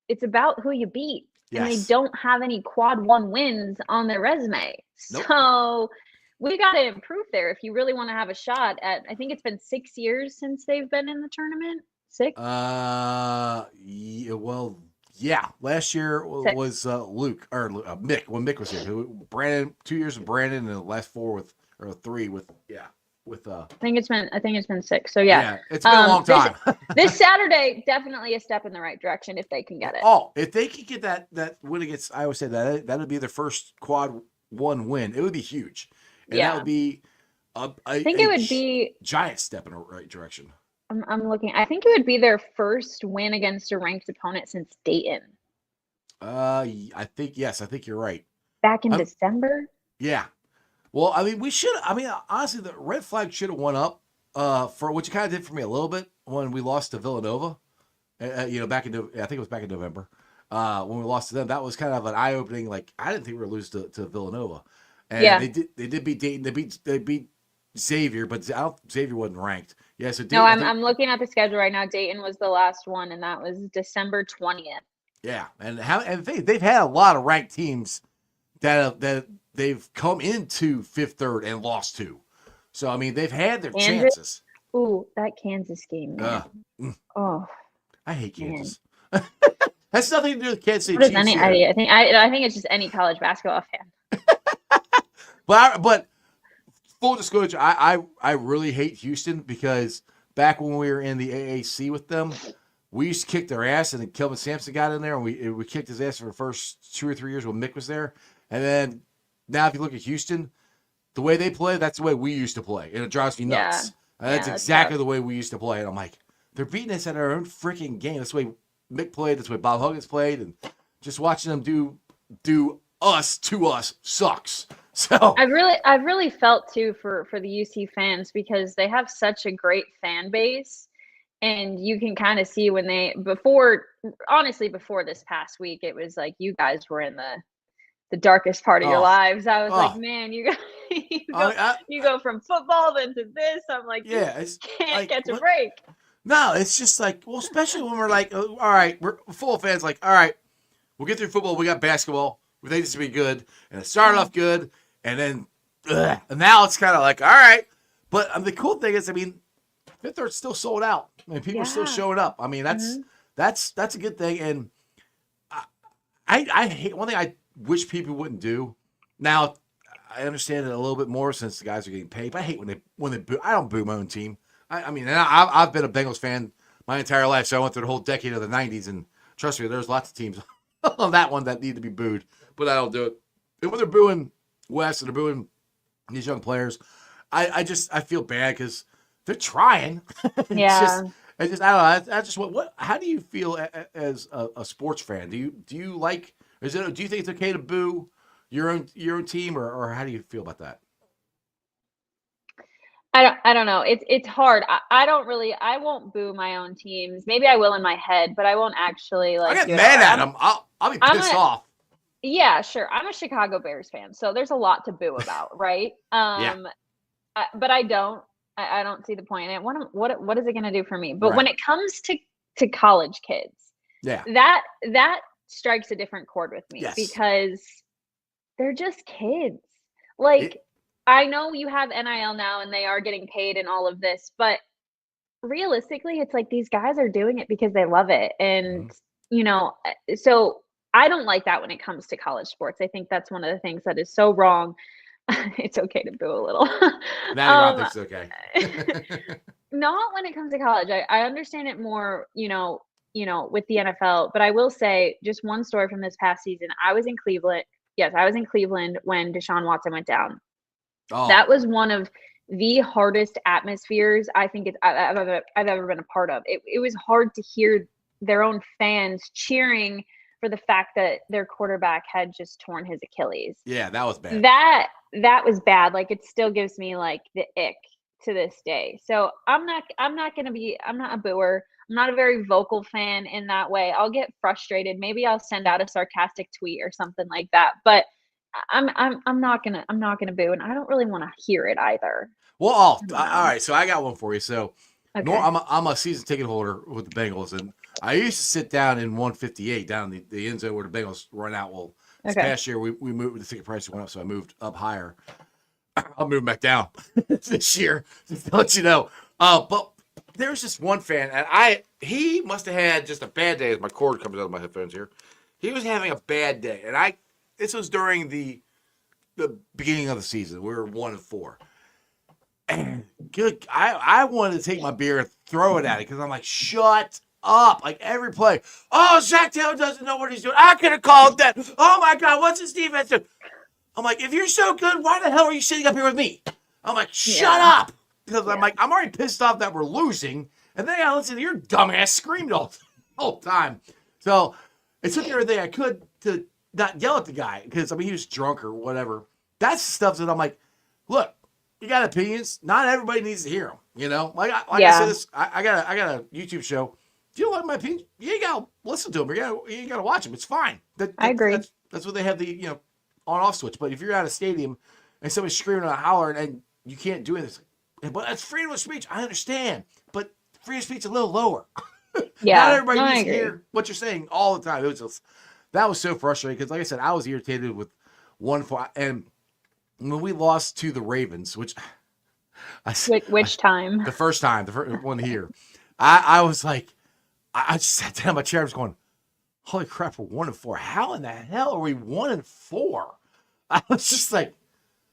It's about who you beat. And they Yes. don't have any quad one wins on their resume. Nope. So we got to improve there if you really want to have a shot at, I think it's been 6 years since they've been in the tournament. 6? Yeah, well, yeah. Last year was Luke or Mick when Mick was here. Brandon, 2 years with Brandon, and the last 4 with or 3 with I think it's been 6. So yeah, it's been a long time. This Saturday, definitely a step in the right direction if they can get it. Oh, if they could get that win against, I always say that would be their first quad one win. It would be huge, and that would be I think it would be giant step in the right direction. I'm looking. I think it would be their first win against a ranked opponent since Dayton. I think yes. I think you're right. Back in December. Yeah. Well, I mean, we should. I mean, honestly, the red flag should have won up for what you kind of did for me a little bit when we lost to Villanova. You know, back in I think it was back in November when we lost to them. That was kind of an eye opening. Like I didn't think we were lose to Villanova, and they did beat Dayton. They beat Xavier, but Xavier wasn't ranked. Yeah, so Dayton, no, I'm looking at the schedule right now. Dayton was the last one, and that was December 20th. Yeah, and they've had a lot of ranked teams that they've come into 5th, 3rd, and lost to. So I mean, they've had their chances. Ooh, that Kansas game, man. Oh, I hate Kansas. Has nothing to do with Kansas City Chiefs. I think it's just any college basketball fan. But full disclosure, I really hate Houston because back when we were in the AAC with them, we used to kick their ass, and then Kelvin Sampson got in there, and we kicked his ass for the first 2 or 3 years when Mick was there. And then now if you look at Houston, the way they play, that's the way we used to play, and it drives me nuts. That's exactly the way we used to play, and I'm like, they're beating us at our own freaking game. That's the way Mick played. That's the way Bob Huggins played, and just watching them do us to us sucks. So I've really felt too for the UC fans because they have such a great fan base, and you can kind of see when before this past week, it was like you guys were in the darkest part of your lives. I was like, man, you go from football then to this. I'm like, can't catch a break. No, it's just like, well, especially when we're like, all right, we're full of fans. Like, all right, we'll get through football. We got basketball. We think this will be good, and it started off good. And then, and now it's kind of like, all right. But the cool thing is, I mean, 5th, 3rd still sold out. I mean, people are still showing up. I mean, that's a good thing. And I hate one thing I wish people wouldn't do. Now, I understand it a little bit more since the guys are getting paid. But I hate when they boo. I don't boo my own team. I mean, and I've been a Bengals fan my entire life, so I went through the whole decade of the '90s, and trust me, there's lots of teams on that one that need to be booed. But I don't do it. And when they're booing West and they're booing these young players, I feel bad because they're trying. Yeah. I don't know. That's just what. How do you feel as a sports fan? Do you like? Do you think it's okay to boo your own team, or how do you feel about that? I don't know. It's hard. I won't boo my own teams. Maybe I will in my head, but I won't actually like. I get mad at them. I'll be pissed off. Yeah, sure. I'm a Chicago Bears fan, so there's a lot to boo about, right? But I don't see the point in it. What is it going to do for me? But when it comes to college kids, that strikes a different chord with me because they're just kids. Like, I know you have NIL now and they are getting paid and all of this, but realistically, it's like these guys are doing it because they love it. And, you know, so I don't like that when it comes to college sports. I think that's one of the things that is so wrong. It's okay to boo a little. Now you think it's okay. Not when it comes to college. I understand it more, you know, with the NFL. But I will say just one story from this past season. I was in Cleveland. Yes, I was in Cleveland when Deshaun Watson went down. Oh. That was one of the hardest atmospheres I think I've ever been a part of. It was hard to hear their own fans cheering for the fact that their quarterback had just torn his Achilles. Yeah, that was bad. That was bad. Like, it still gives me like the ick to this day. So I'm not I'm not a booer. I'm not a very vocal fan in that way. I'll get frustrated. Maybe I'll send out a sarcastic tweet or something like that. But I'm not gonna boo, and I don't really want to hear it either. Well, I don't all know. right. So I got one for you. So, Okay. I'm a season ticket holder with the Bengals, and I used to sit down in 158 down in the end zone where the Bengals run out. Well, this Okay. past year we moved, the ticket price went up, so I moved up higher. I'll move back down this year, just to let you know. But there's just one fan, and he must have had just a bad day. As my cord comes out of my headphones here, he was having a bad day, and this was during the beginning of the season. We were 1-4. And good, I wanted to take my beer and throw it at it because I'm like, shut up! Like every play, oh, Zach Taylor doesn't know what he's doing. I could have called that. Oh my God, what's his defense doing? I'm like, if you're so good, why the hell are you sitting up here with me? I'm like, shut up! Because I'm like, I'm already pissed off that we're losing, and then I gotta listen to your dumbass scream the whole time. So it took everything I could to not yell at the guy because I mean he was drunk or whatever. That's the stuff that I'm like, look, you got opinions. Not everybody needs to hear them. You know, I said this. I got a YouTube show. If you don't like my opinion, you ain't gotta listen to them. You ain't gotta watch them. It's fine. I agree. That's what they have the on-off switch. But if you're at a stadium and somebody's screaming and hollering and you can't do it, but that's freedom of speech. I understand, but freedom of speech is a little lower. Yeah, not everybody needs to agree. hear what you're saying all the time. That was so frustrating because, like I said, I was irritated with 1-4, and when we lost to the Ravens, which time? the first one here, I was like, I just sat down in my chair. I was going, holy crap, we're 1-4. How in the hell are we 1-4? I was just like,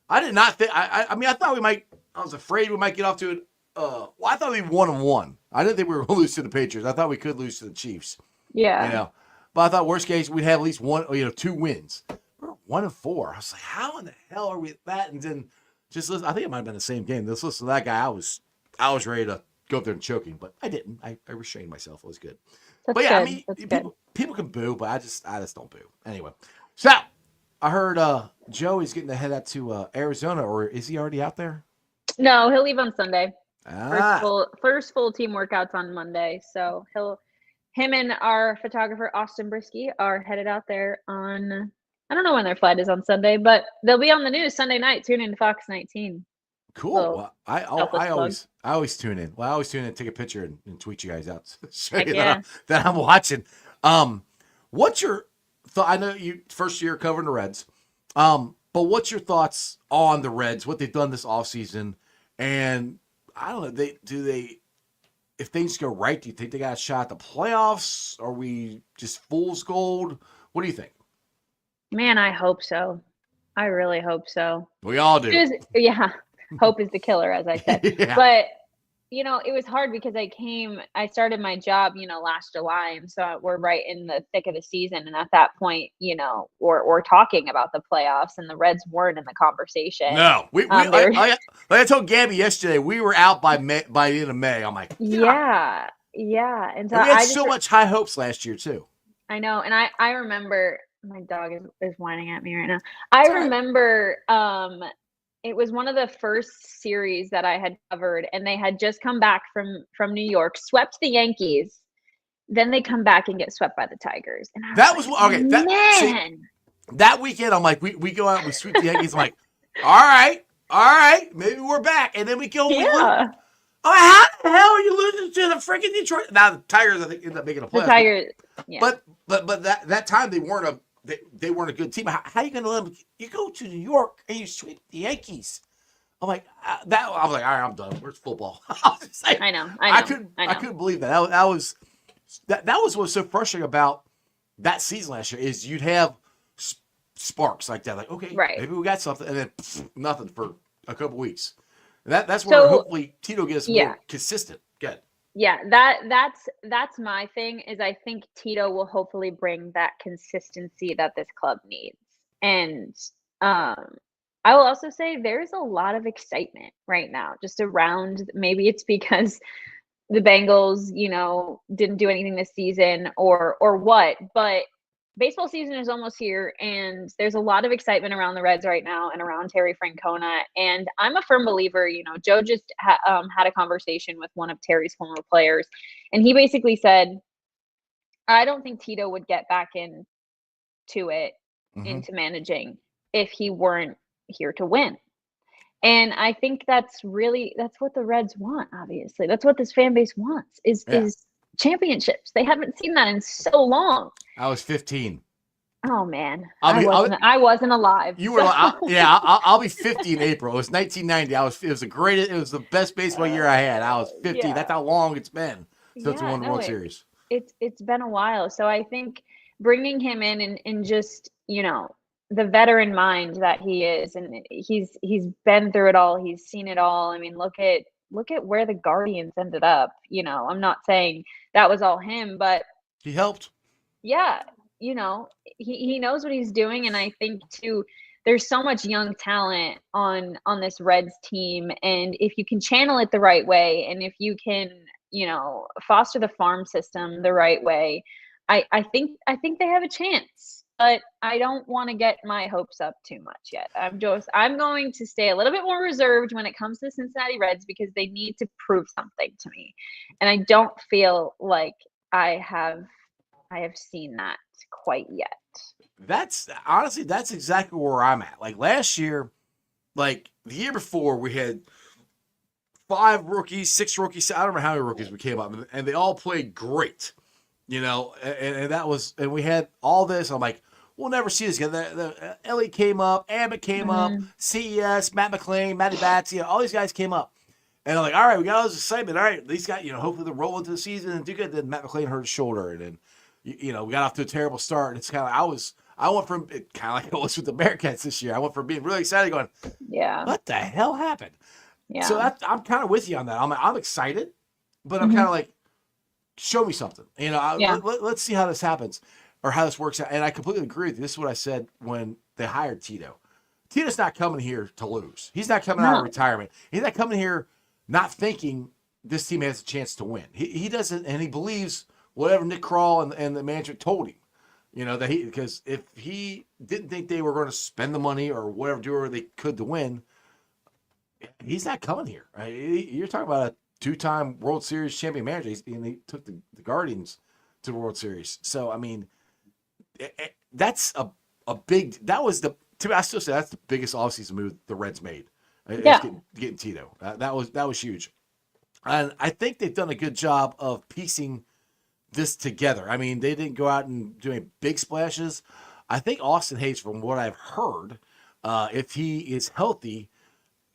I did not think. I mean, I thought we might. I was afraid we might get off to it. Well, I thought we'd be 1-1. I didn't think we were going to lose to the Patriots. I thought we could lose to the Chiefs. Yeah. But I thought worst case we'd have at least one, 2 wins. We're 1-4. I was like, how in the hell are we at that? And then just listen. I think it might have been the same game. Let's listen to that guy. I was ready to go up there and choke him, but I didn't. I restrained myself. It was good. That's but yeah, good. I mean, That's people can boo, but I just don't boo. Anyway, so I heard Joey's getting to head out to Arizona, or is he already out there? No, he'll leave on Sunday. Ah, First full team workouts on Monday. So him and our photographer Austin Brisky are headed out there on. I don't know when their flight is on Sunday, but they'll be on the news Sunday night. Tune in to Fox 19. cool. Well, Well, I always tune in. Well, I always tune in, take a picture, and tweet you guys out to show Heck you yeah. that I'm watching. What's your thought? I know you first year covering the Reds. But what's your thoughts on the Reds? What they've done this offseason? And I don't know. If things go right, do you think they got a shot at the playoffs? Are we just fool's gold? What do you think? Man, I hope so. I really hope so. We all do. Yeah, hope is the killer, as I said. Yeah. But it was hard because I started my job, last July, and so we're right in the thick of the season. And at that point, we're talking about the playoffs, and the Reds weren't in the conversation. No, like I told Gabby yesterday, we were out by the end of May. I'm like, yeah, and so we had so much high hopes last year too. I know, and I remember my dog is whining at me right now. I remember it was one of the first series that I had covered, and they had just come back from New York, swept the Yankees. Then they come back and get swept by the Tigers. And that was okay. That weekend, I'm like, we go out and we sweep the Yankees. I'm like, all right, maybe we're back. And then we go. Yeah. Oh, how the hell are you losing to the freaking Detroit? Now the Tigers, I think, end up making a play. The Tigers, yeah. But that time they weren't a good team. How are you going to let them? You go to New York and you sweep the Yankees. I'm like I was like, all right, I'm done. Where's football? I know. I couldn't believe that. That was what was so frustrating about that season last year is you'd have sparks like that. Like, okay, right. Maybe we got something, and then nothing for a couple weeks. And that's where hopefully Tito gets more consistent. Good. Yeah, that's my thing is I think Tito will hopefully bring that consistency that this club needs. And I will also say there's a lot of excitement right now just around, maybe it's because the Bengals, didn't do anything this season or what, but baseball season is almost here, and there's a lot of excitement around the Reds right now and around Terry Francona. And I'm a firm believer, Joe just had a conversation with one of Terry's former players, and he basically said, I don't think Tito would get back into managing if he weren't here to win. And I think that's what the Reds want, obviously. That's what this fan base wants is championships. They haven't seen that in so long. I was 15. Oh man, I wasn't alive. You were, I'll be 50 in April. It was 1990. It was the best baseball year I had. I was 50. Yeah. That's how long it's been since we won the World Series. It's been a while. So I think bringing him in and just, the veteran mind that he is, and he's been through it all. He's seen it all. I mean, look at where the Guardians ended up. I'm not saying that was all him, but he helped. Yeah. He knows what he's doing. And I think too, there's so much young talent on this Reds team. And if you can channel it the right way, and if you can, foster the farm system the right way, I think they have a chance. But I don't want to get my hopes up too much yet. I'm going to stay a little bit more reserved when it comes to Cincinnati Reds because they need to prove something to me. And I don't feel like I have seen that quite yet. That's exactly where I'm at. Like last year, like the year before, we had 5 rookies, 6 rookies. I don't know how many rookies we came up, and they all played great. And we had all this. I'm like, we'll never see this again. Ellie came up, Abbott came up, CES, Matt McClain, Matty Bats, all these guys came up. And I'm like, all right, we got all this excitement. All right, these guys, hopefully they'll roll into the season and do good. Then Matt McClain hurt his shoulder, and then, we got off to a terrible start. And it's kind of I went from kind of like it was with the Bearcats this year. I went from being really excited, going, yeah, what the hell happened? Yeah. So I'm kind of with you on that. I'm excited, but I'm kind of like, show me something. Let's see how this happens or how this works out. And I completely agree with you. This is what I said when they hired Tito. Tito's not coming here to lose. He's not coming out of retirement. He's not coming here not thinking this team has a chance to win. He doesn't, and he believes whatever Nick Kroll and the management told him. Because if he didn't think they were going to spend the money or whatever, do whatever they could to win, he's not coming here. Right? You're talking about a 2-time World Series champion manager, and he took the Guardians to the World Series. So, I mean, that's a big – that was to me, I still say that's the biggest offseason move the Reds made. Getting Tito. That was huge. And I think they've done a good job of piecing this together. I mean, they didn't go out and do any big splashes. I think Austin Hayes, from what I've heard, if he is healthy –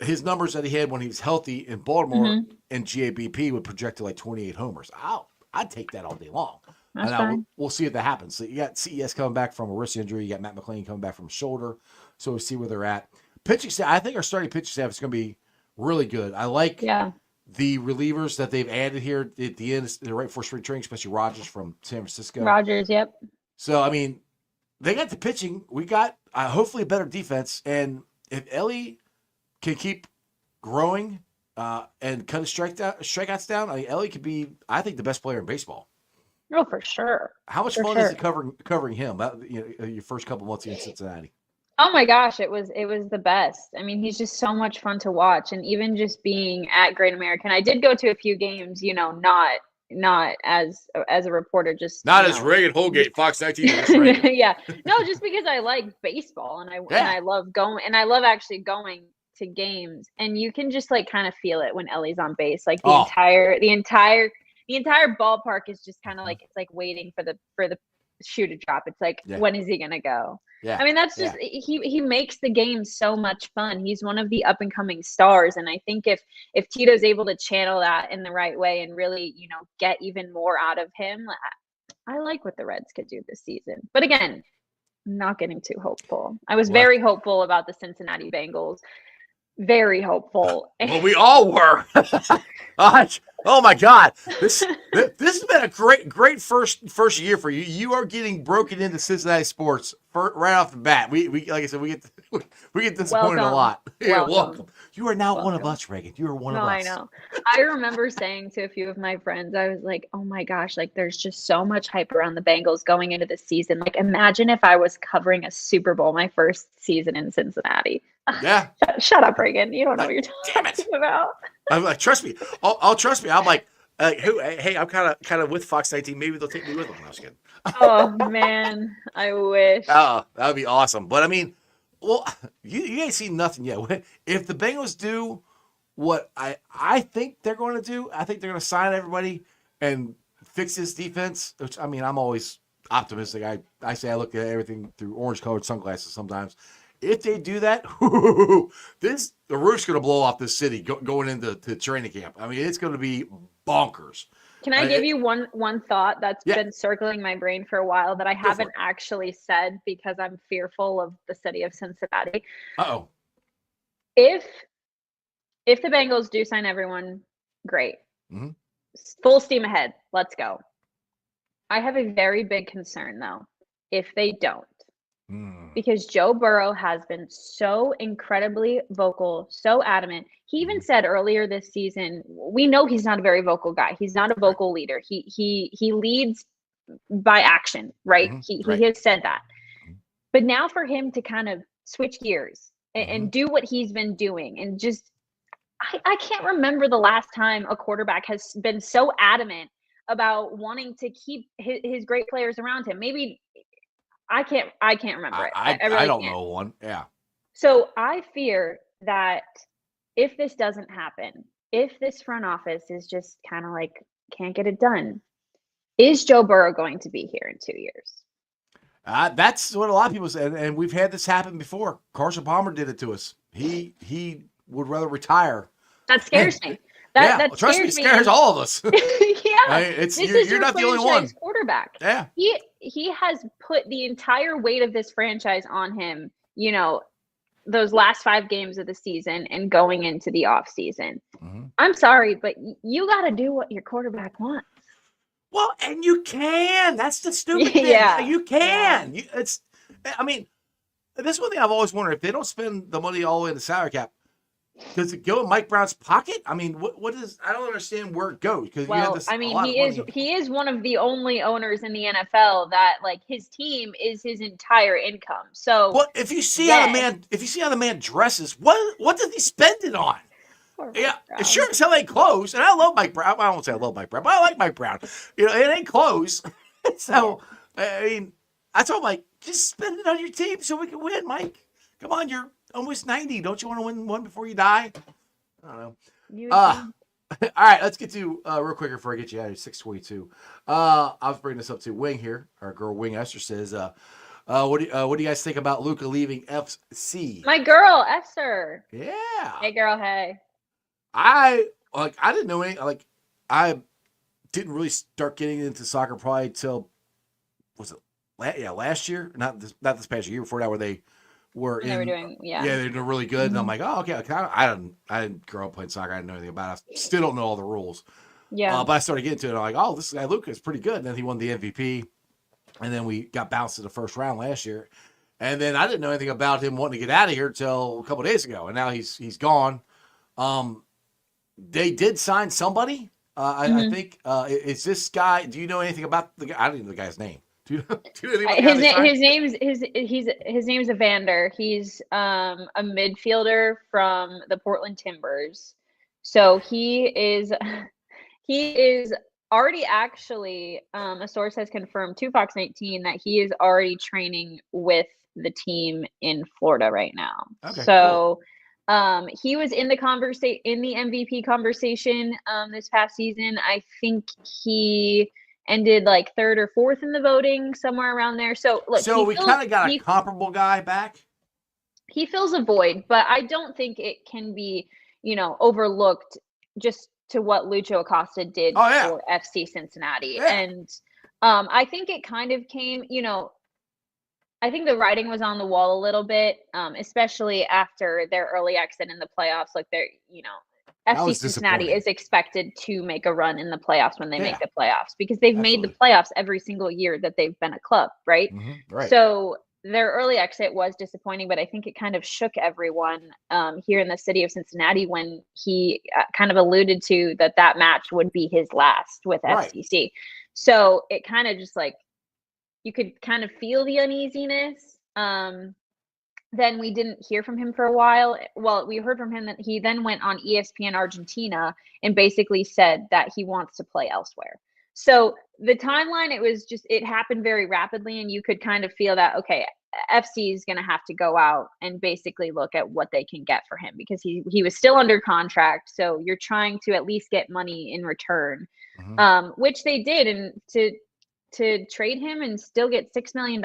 his numbers that he had when he was healthy in Baltimore and GABP would project to like 28 homers. I'd take that all day long. We'll see if that happens. So you got CES coming back from a wrist injury. You got Matt McClain coming back from a shoulder. So we'll see where they're at. Pitching staff, I think our starting pitching staff is going to be really good. I like the relievers that they've added here at the end, right before spring training, especially Rogers from San Francisco. Rogers, yep. So, I mean, they got the pitching. We got hopefully a better defense. And if Ellie can keep growing and cut his strikeouts down, I mean, Ellie could be, I think, the best player in baseball. Oh, for sure. How much fun is it covering him? Your first couple months here in Cincinnati. Oh my gosh, it was the best. I mean, he's just so much fun to watch, and even just being at Great American, I did go to a few games. Not as a reporter, just not as Reagan Holgate, Fox 19. Yeah, no, just because I like baseball and I love going, and I love actually going to games, and you can just like kind of feel it when Ellie's on base. Like the entire ballpark is just kind of like, it's like waiting for the shoe to drop. It's like, when is he gonna go? Yeah. I mean, that's just he makes the game so much fun. He's one of the up and coming stars, and I think if Tito's able to channel that in the right way and really get even more out of him, I like what the Reds could do this season. But again, I'm not getting too hopeful. I was very hopeful about the Cincinnati Bengals. Very hopeful. Well, we all were. Oh my God, this has been a great first year for you. You are getting broken into Cincinnati sports right off the bat. We like I said, we get disappointed a Welcome. lot. Yeah, Welcome. You are now one of Welcome. us, Reagan. You are one No, of I us. know. I remember saying to a few of my friends, I was like, "Oh my gosh, like there's just so much hype around the Bengals going into the season. Like imagine if I was covering a Super Bowl my first season in Cincinnati." Ugh, Yeah. shut up, Reagan. You don't know what Like, you're damn it. talking about. I'm like, trust me. I'll trust me. I'm like, hey, I'm kind of with Fox 19. Maybe they'll take me with them. I was kidding. Oh man, I wish. Oh, that would be awesome. But I mean, well, you ain't seen nothing yet. If the Bengals do what I think they're going to do, I think they're going to sign everybody and fix this defense. Which I mean, I'm always optimistic. I say I look at everything through orange-colored sunglasses sometimes. If they do that, the roof's going to blow off this city going into training camp. I mean, it's going to be bonkers. Can I give you one thought that's been circling my brain for a while that I haven't actually said because I'm fearful of the city of Cincinnati? Uh-oh. If the Bengals do sign everyone, great. Mm-hmm. Full steam ahead. Let's go. I have a very big concern though if they don't. Because Joe Burrow has been so incredibly vocal, so adamant. He even said earlier this season, we know he's not a very vocal guy. He's not a vocal leader. He leads by action, right? He has said that. But now for him to kind of switch gears and do what he's been doing and just I can't remember the last time a quarterback has been so adamant about wanting to keep his great players around him. Maybe I can't remember it. I really don't can't. know one. Yeah. So I fear that if this doesn't happen, if this front office is just kind of like can't get it done, is Joe Burrow going to be here in 2 years? That's what a lot of people say, and we've had this happen before. Carson Palmer did it to us. He would rather retire. That scares me. That trust me, it scares all of us. Yeah, you're not the only one. Quarterback. Yeah, he has put the entire weight of this franchise on him. You know, those last 5 games of the season and going into the off season. I'm sorry, but you got to do what your quarterback wants. Well, and you can. That's the stupid thing. Yeah, you can. Yeah. I mean, this is one thing I've always wondered. If they don't spend the money all the way in the salary cap, does it go in Mike Brown's pocket? I mean, what is? I don't understand where it goes because he is one of the only owners in the NFL that like his team is his entire income. So, but if you see how the man dresses, what does he spend it on? Yeah, it sure as hell ain't clothes. And I love Mike Brown. I won't say I love Mike Brown, but I like Mike Brown. You know, it ain't clothes. So, I mean, I told Mike, just spend it on your team so we can win, Mike. Come on, you're almost 90. Don't you want to win one before you die? I don't know. All right, let's get to real quick before I get you out of here. 6:22. I was bringing this up to Wing here. Our girl Wing Esther says, what do you guys think about Luka leaving FC? My girl Esther. Yeah. Hey, girl. Hey. I didn't know any. I didn't really start getting into soccer probably till last year, not this past year before that, where they were they were doing they were really good, and I'm like, oh okay, I didn't grow up playing soccer, I didn't know anything about it, I still don't know all the rules, but I started getting to it, and I'm like, oh, this guy Luka is pretty good, and then he won the MVP, and then we got bounced in the first round last year, and then I didn't know anything about him wanting to get out of here until a couple of days ago, and now he's gone. They did sign somebody. I think it's this guy. Do you know anything about the guy? I don't even know the guy's name. Do you know his name's Evander. He's a midfielder from the Portland Timbers. So he is already actually a source has confirmed to Fox 19 that he is already training with the team in Florida right now. Okay, so cool. He was in the MVP conversation this past season. I think he ended like 3rd or 4th in the voting, somewhere around there. So look, we kind of got a comparable guy back. He fills a void, but I don't think it can be, overlooked just to what Lucho Acosta did for FC Cincinnati. Yeah. And I think it kind of came, I think the writing was on the wall a little bit, especially after their early exit in the playoffs. Like That FC was Cincinnati disappointing. is expected to make a run in the playoffs when they Yeah, make the playoffs because they've made the absolutely. playoffs every single year that they've been a club, right? Right. So their early exit was disappointing, but I think it kind of shook everyone here in the city of Cincinnati when he kind of alluded to that match would be his last with Right. FCC. So it kind of just like you could kind of feel the uneasiness. Then we didn't hear from him for a while. Well, we heard from him that he then went on ESPN Argentina and basically said that he wants to play elsewhere. So the timeline, it happened very rapidly, and you could kind of feel that, okay, FC is going to have to go out and basically look at what they can get for him because he was still under contract. So you're trying to at least get money in return, which they did. And to trade him and still get $6 million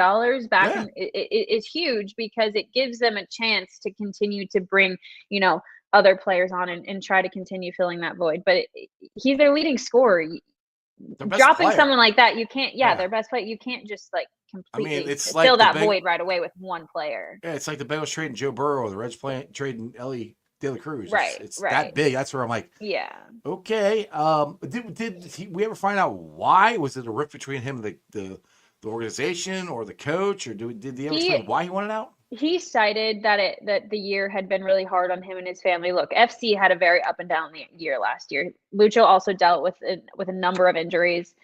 back Yeah. is huge because it gives them a chance to continue to bring, other players on and try to continue filling that void. But he's their leading scorer. Their best Dropping player. someone like that, you can't, Yeah. their best player, you can't just like I mean, completely it's like fill the that void right away with one player. Yeah, it's like the Bengals trading Joe Burrow or the Reds trading Ellie De La Cruz. Right, It's right. that big. That's where I'm like, Yeah. okay. Did we ever find out why? Was it a rift between him and the organization or the coach, or did they ever explain why he wanted out? He cited that the year had been really hard on him and his family. Look, FC had a very up and down year last year. Lucho also dealt with a number of injuries.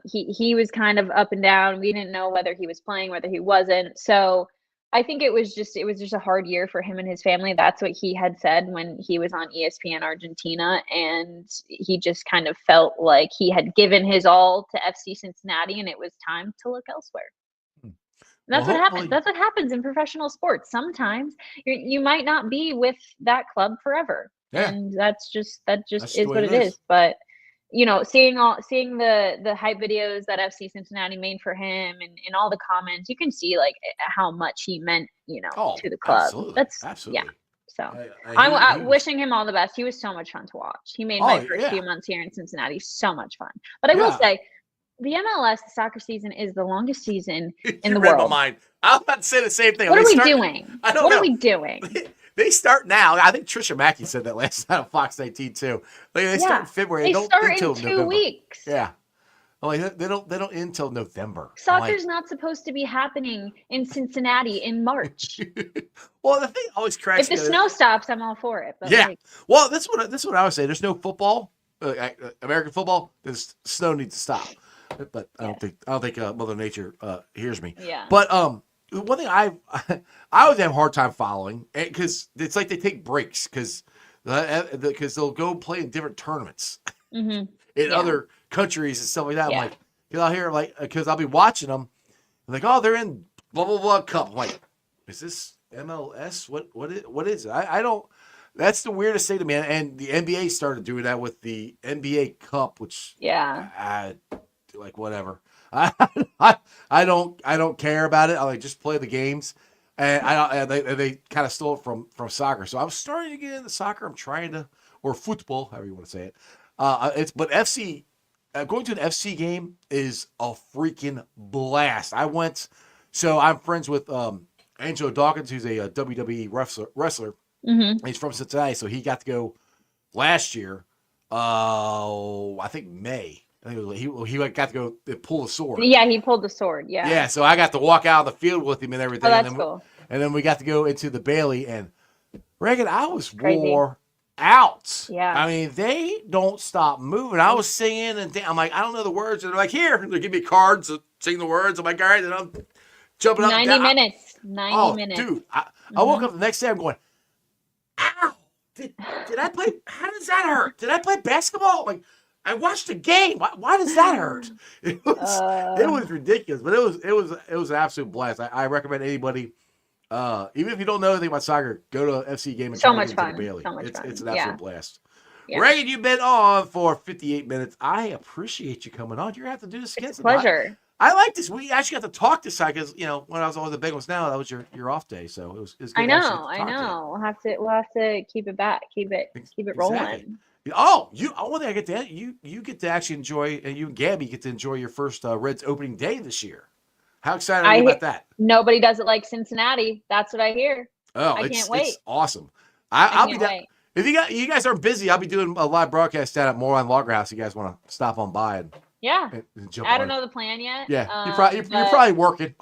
He was kind of up and down. We didn't know whether he was playing, whether he wasn't. So I think it was just a hard year for him and his family. That's what he had said when he was on ESPN Argentina, and he just kind of felt like he had given his all to FC Cincinnati, and it was time to look elsewhere. That's what happens. That's what happens in professional sports. Sometimes you might not be with that club forever, and that's just is what it is. But seeing the hype videos that FC Cincinnati made for him and all the comments, you can see like how much he meant, to the club. Absolutely. Yeah. So I'm wishing him all the best. He was so much fun to watch. He made my first few months here in Cincinnati so much fun. But I will say, the MLS, the soccer season, is the longest season in the world. My mind. I was about to say the same thing. What are we doing? I don't know. What are we doing? They start now. I think Trisha Mackey said that last night on Fox 19 too. Like they start in February. They don't start until in 2 November. weeks. Yeah. Like they don't end until November. Soccer's not supposed to be happening in Cincinnati in March. Well, the thing always cracks me. If the snow stops, I'm all for it. But well, that's what I would say. There's no football, American football. The snow needs to stop. But I don't think Mother Nature hears me. Yeah. But one thing I always have a hard time following because it's like they take breaks because they'll go play in different tournaments in other countries and stuff like that. I'm like, I'll hear because I'll be watching them. I'm like, oh, they're in blah blah blah cup. I'm like, is this MLS? What is it? I don't. That's the weirdest thing to me. And the NBA started doing that with the NBA Cup, which like whatever. I don't care about it. I like just play the games, and they kind of stole it from soccer. So I'm starting to get into soccer. I'm trying to, or football, however you want to say it. But FC going to an FC game is a freaking blast. So I'm friends with Angelo Dawkins, who's a WWE wrestler. Mm-hmm. He's from Cincinnati, so he got to go last year. I think May. I think he got to go pull the sword. Yeah, he pulled the sword. Yeah. Yeah, so I got to walk out on the field with him and everything. Oh, that's cool. And then we got to go into the Bailey, and Reagan, I was wore out. Yeah. I mean, they don't stop moving. I was singing, and I'm like, I don't know the words. And they're like, here, they give me cards to sing the words. I'm like, all right, and I'm jumping up 90 and down. minutes. 90 minutes. Dude, I woke up the next day, I'm going, ow, did I play, how does that hurt? Did I play basketball? Like, I watched the game. Why does that hurt? It was ridiculous, but it was an absolute blast. I recommend anybody, even if you don't know anything about soccer, go to an FC game and so much fun. Bailey. So much fun. It's an absolute blast. Yeah. Reagan, you've been on for 58 minutes. I appreciate you coming on. You're gonna have to do this again. It's a pleasure. I like this. We actually got to talk this side because when I was on the Bengals now, that was your off day, so it was good. I know. We'll have to keep it back, keep it rolling. Oh, one thing I get to you get to actually enjoy, and you and Gabby get to enjoy your first Reds opening day this year. How excited are you about that? Nobody does it like Cincinnati. That's what I hear. Oh, I can't wait. It's awesome. I'll be down. If you guys aren't busy, I'll be doing a live broadcast down at Moreline Logger House. You guys want to stop on by and Yeah. jump I on don't it. know the plan yet. Yeah, you're probably working.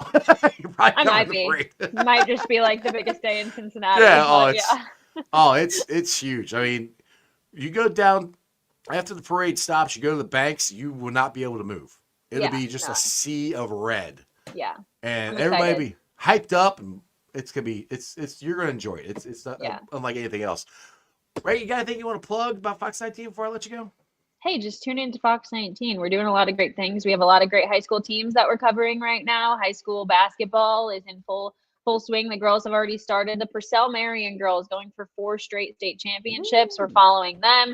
You're probably I might be. Might just be like the biggest day in Cincinnati. Yeah, It's huge. I mean, you go down after the parade stops, you go to the banks, you will not be able to move. It'll be just a sea of red. Yeah. And everybody be hyped up, and it's gonna be you're gonna enjoy it. It's not unlike anything else. Right? You got anything you want to plug about Fox 19 before I let you go? Hey, just tune into Fox 19. We're doing a lot of great things. We have a lot of great high school teams that we're covering right now. High school basketball is in full swing. The girls have already started. The Purcell Marion girls going for 4 straight state championships. We're following them.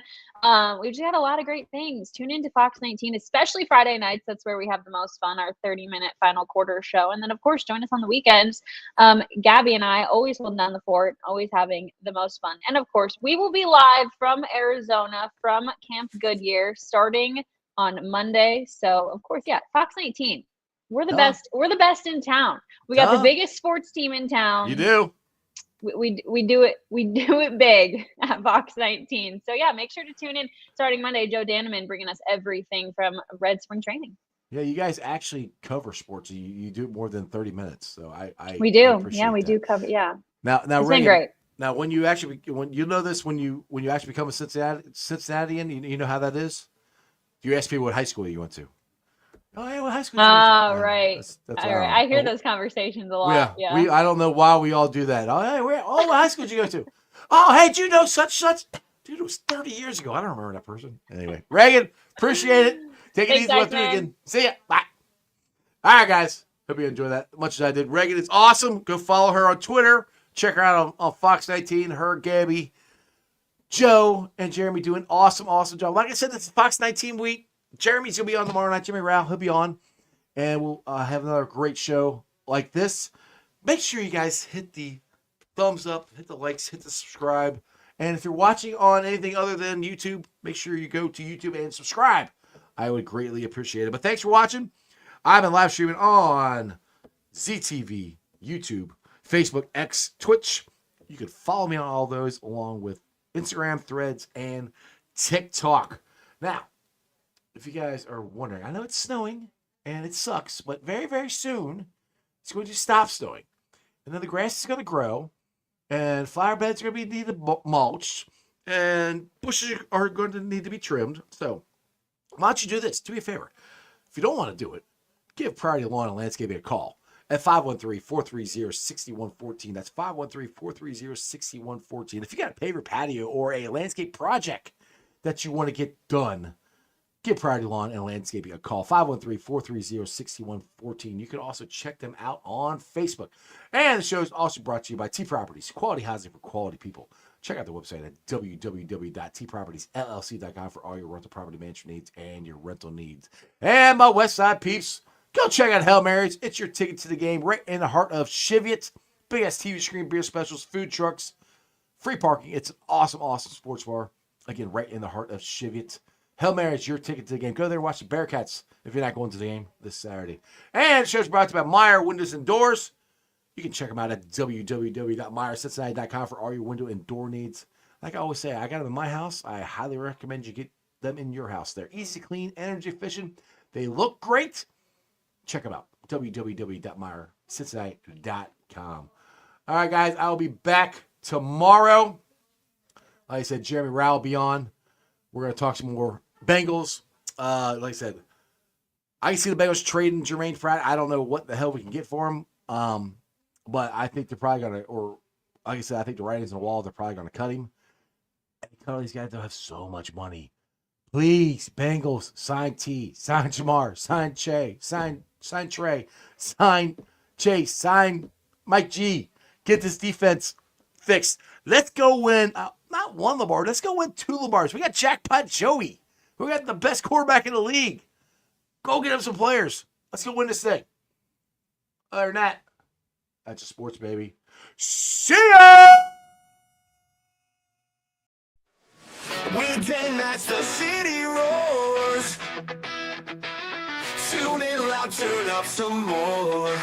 We've just had a lot of great things. Tune into Fox 19, especially Friday nights. That's where we have the most fun, our 30-minute final quarter show. And then, of course, join us on the weekends. Gabby and I always holding down the fort, always having the most fun. And, of course, we will be live from Arizona, from Camp Goodyear, starting on Monday. So, of course, Fox 19. We're the best. We're the best in town. We got the biggest sports team in town. You do. We do it. We do it big at Fox 19. So make sure to tune in starting Monday. Joe Daneman bringing us everything from Red Spring Training. Yeah, you guys actually cover sports. You do more than 30 minutes. So we do. I we do cover. Yeah. Now, it's been great. Now, when you actually when you actually become a Cincinnatian, you know how that is. You ask people what high school you went to. Oh, yeah, what high school? Oh, right. That's all right. I hear those conversations a lot. Yeah. I don't know why we all do that. Oh, hey, what high school did you go to? Oh, hey, do you know such? Dude, it was 30 years ago. I don't remember that person. Anyway, Reagan, appreciate it. Take it easy. One through again. See ya. Bye. All right, guys. Hope you enjoyed that as much as I did. Reagan is awesome. Go follow her on Twitter. Check her out on Fox 19. Her, Gabby, Joe, and Jeremy doing awesome job. Like I said, this is Fox 19 week. Jeremy's going to be on tomorrow night. Jimmy Rao, he'll be on. And we'll have another great show like this. Make sure you guys hit the thumbs up, hit the likes, hit the subscribe. And if you're watching on anything other than YouTube, make sure you go to YouTube and subscribe. I would greatly appreciate it. But thanks for watching. I've been live streaming on ZTV, YouTube, Facebook, X, Twitch. You can follow me on all those along with Instagram, Threads, and TikTok. Now, if you guys are wondering, I know it's snowing and it sucks, but very, very soon it's going to stop snowing. And then the grass is going to grow and flower beds are going to be needed mulched and bushes are going to need to be trimmed. So why don't you do this? Do me a favor. If you don't want to do it, give Priority Lawn and Landscaping a call at 513-430-6114. That's 513-430-6114. If you got a paver patio or a landscape project that you want to get done, give Priority Lawn and Landscaping a call, 513-430-6114. You can also check them out on Facebook. And the show is also brought to you by T Properties, quality housing for quality people. Check out the website at www.tpropertiesllc.com for all your rental property management needs and your rental needs. And my Westside peeps, go check out Hail Marys. It's your ticket to the game right in the heart of Cheviot. Big ass TV screen, beer specials, food trucks, free parking. It's an awesome sports bar. Again, right in the heart of Cheviot. Hail Marys, your ticket to the game. Go there and watch the Bearcats if you're not going to the game this Saturday. And the show's brought to you by Meyer Windows and Doors. You can check them out at www.meyercincinnati.com for all your window and door needs. Like I always say, I got them in my house. I highly recommend you get them in your house. They're easy, clean, energy efficient. They look great. Check them out. www.meyercincinnati.com. All right, guys, I'll be back tomorrow. Like I said, Jeremy Rao will be on. We're going to talk some more Bengals. Like I said, I can see the Bengals trading Jermaine Pratt. I don't know what the hell we can get for him. But I think they're probably going to, or like I said, I think the writing's on the wall. They're probably going to cut him. And cut these guys, they'll have so much money. Please, Bengals, sign T, sign Jamar, sign Che, sign Trey, sign Chase, sign Mike G. Get this defense fixed. Let's go win, not one Lamar, let's go win 2 Lamars. We got Jackpot Joey. We got the best quarterback in the league. Go get him some players. Let's go win this thing. Other than that, that's a sports baby. See ya! Weekday nights, the city roars. Tune in loud, turn up some more.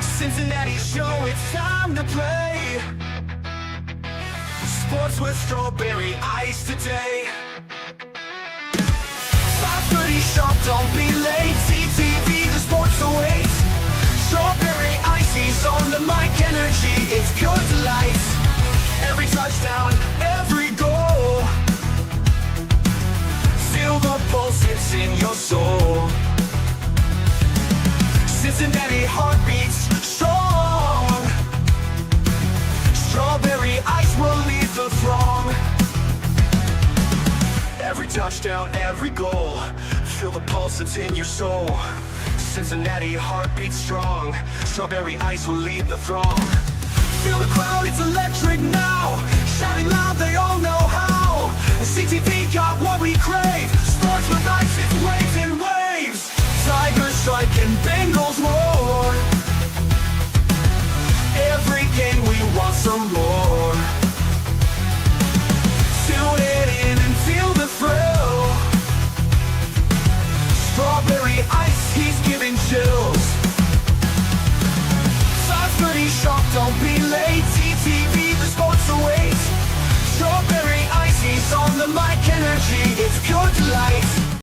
Cincinnati show, it's time to play. Sports with strawberry ice today. 5:30 sharp, don't be late. CTV, the sports awaits. Strawberry ices on the mic, energy, it's pure delight. Every touchdown, every goal. Feel the pulse, it's in your soul. Cincinnati heartbeats strong. Strawberry ice will lead the throng. Every touchdown, every goal. Feel the pulse that's in your soul. Cincinnati heartbeats strong. Strawberry ice will lead the throng. Feel the crowd, it's electric now. Shouting loud, they all know how. CTV got what we crave. Sports with ice, it's waves and waves. Tigers strike and Bengals roar. Every game we want some more. Tune in and feel the thrill. Strawberry ice, he's giving chills. 5:30 sharp, don't be late. CTV, the sports awaits. Strawberry ice, he's on the mic, energy, it's pure delight.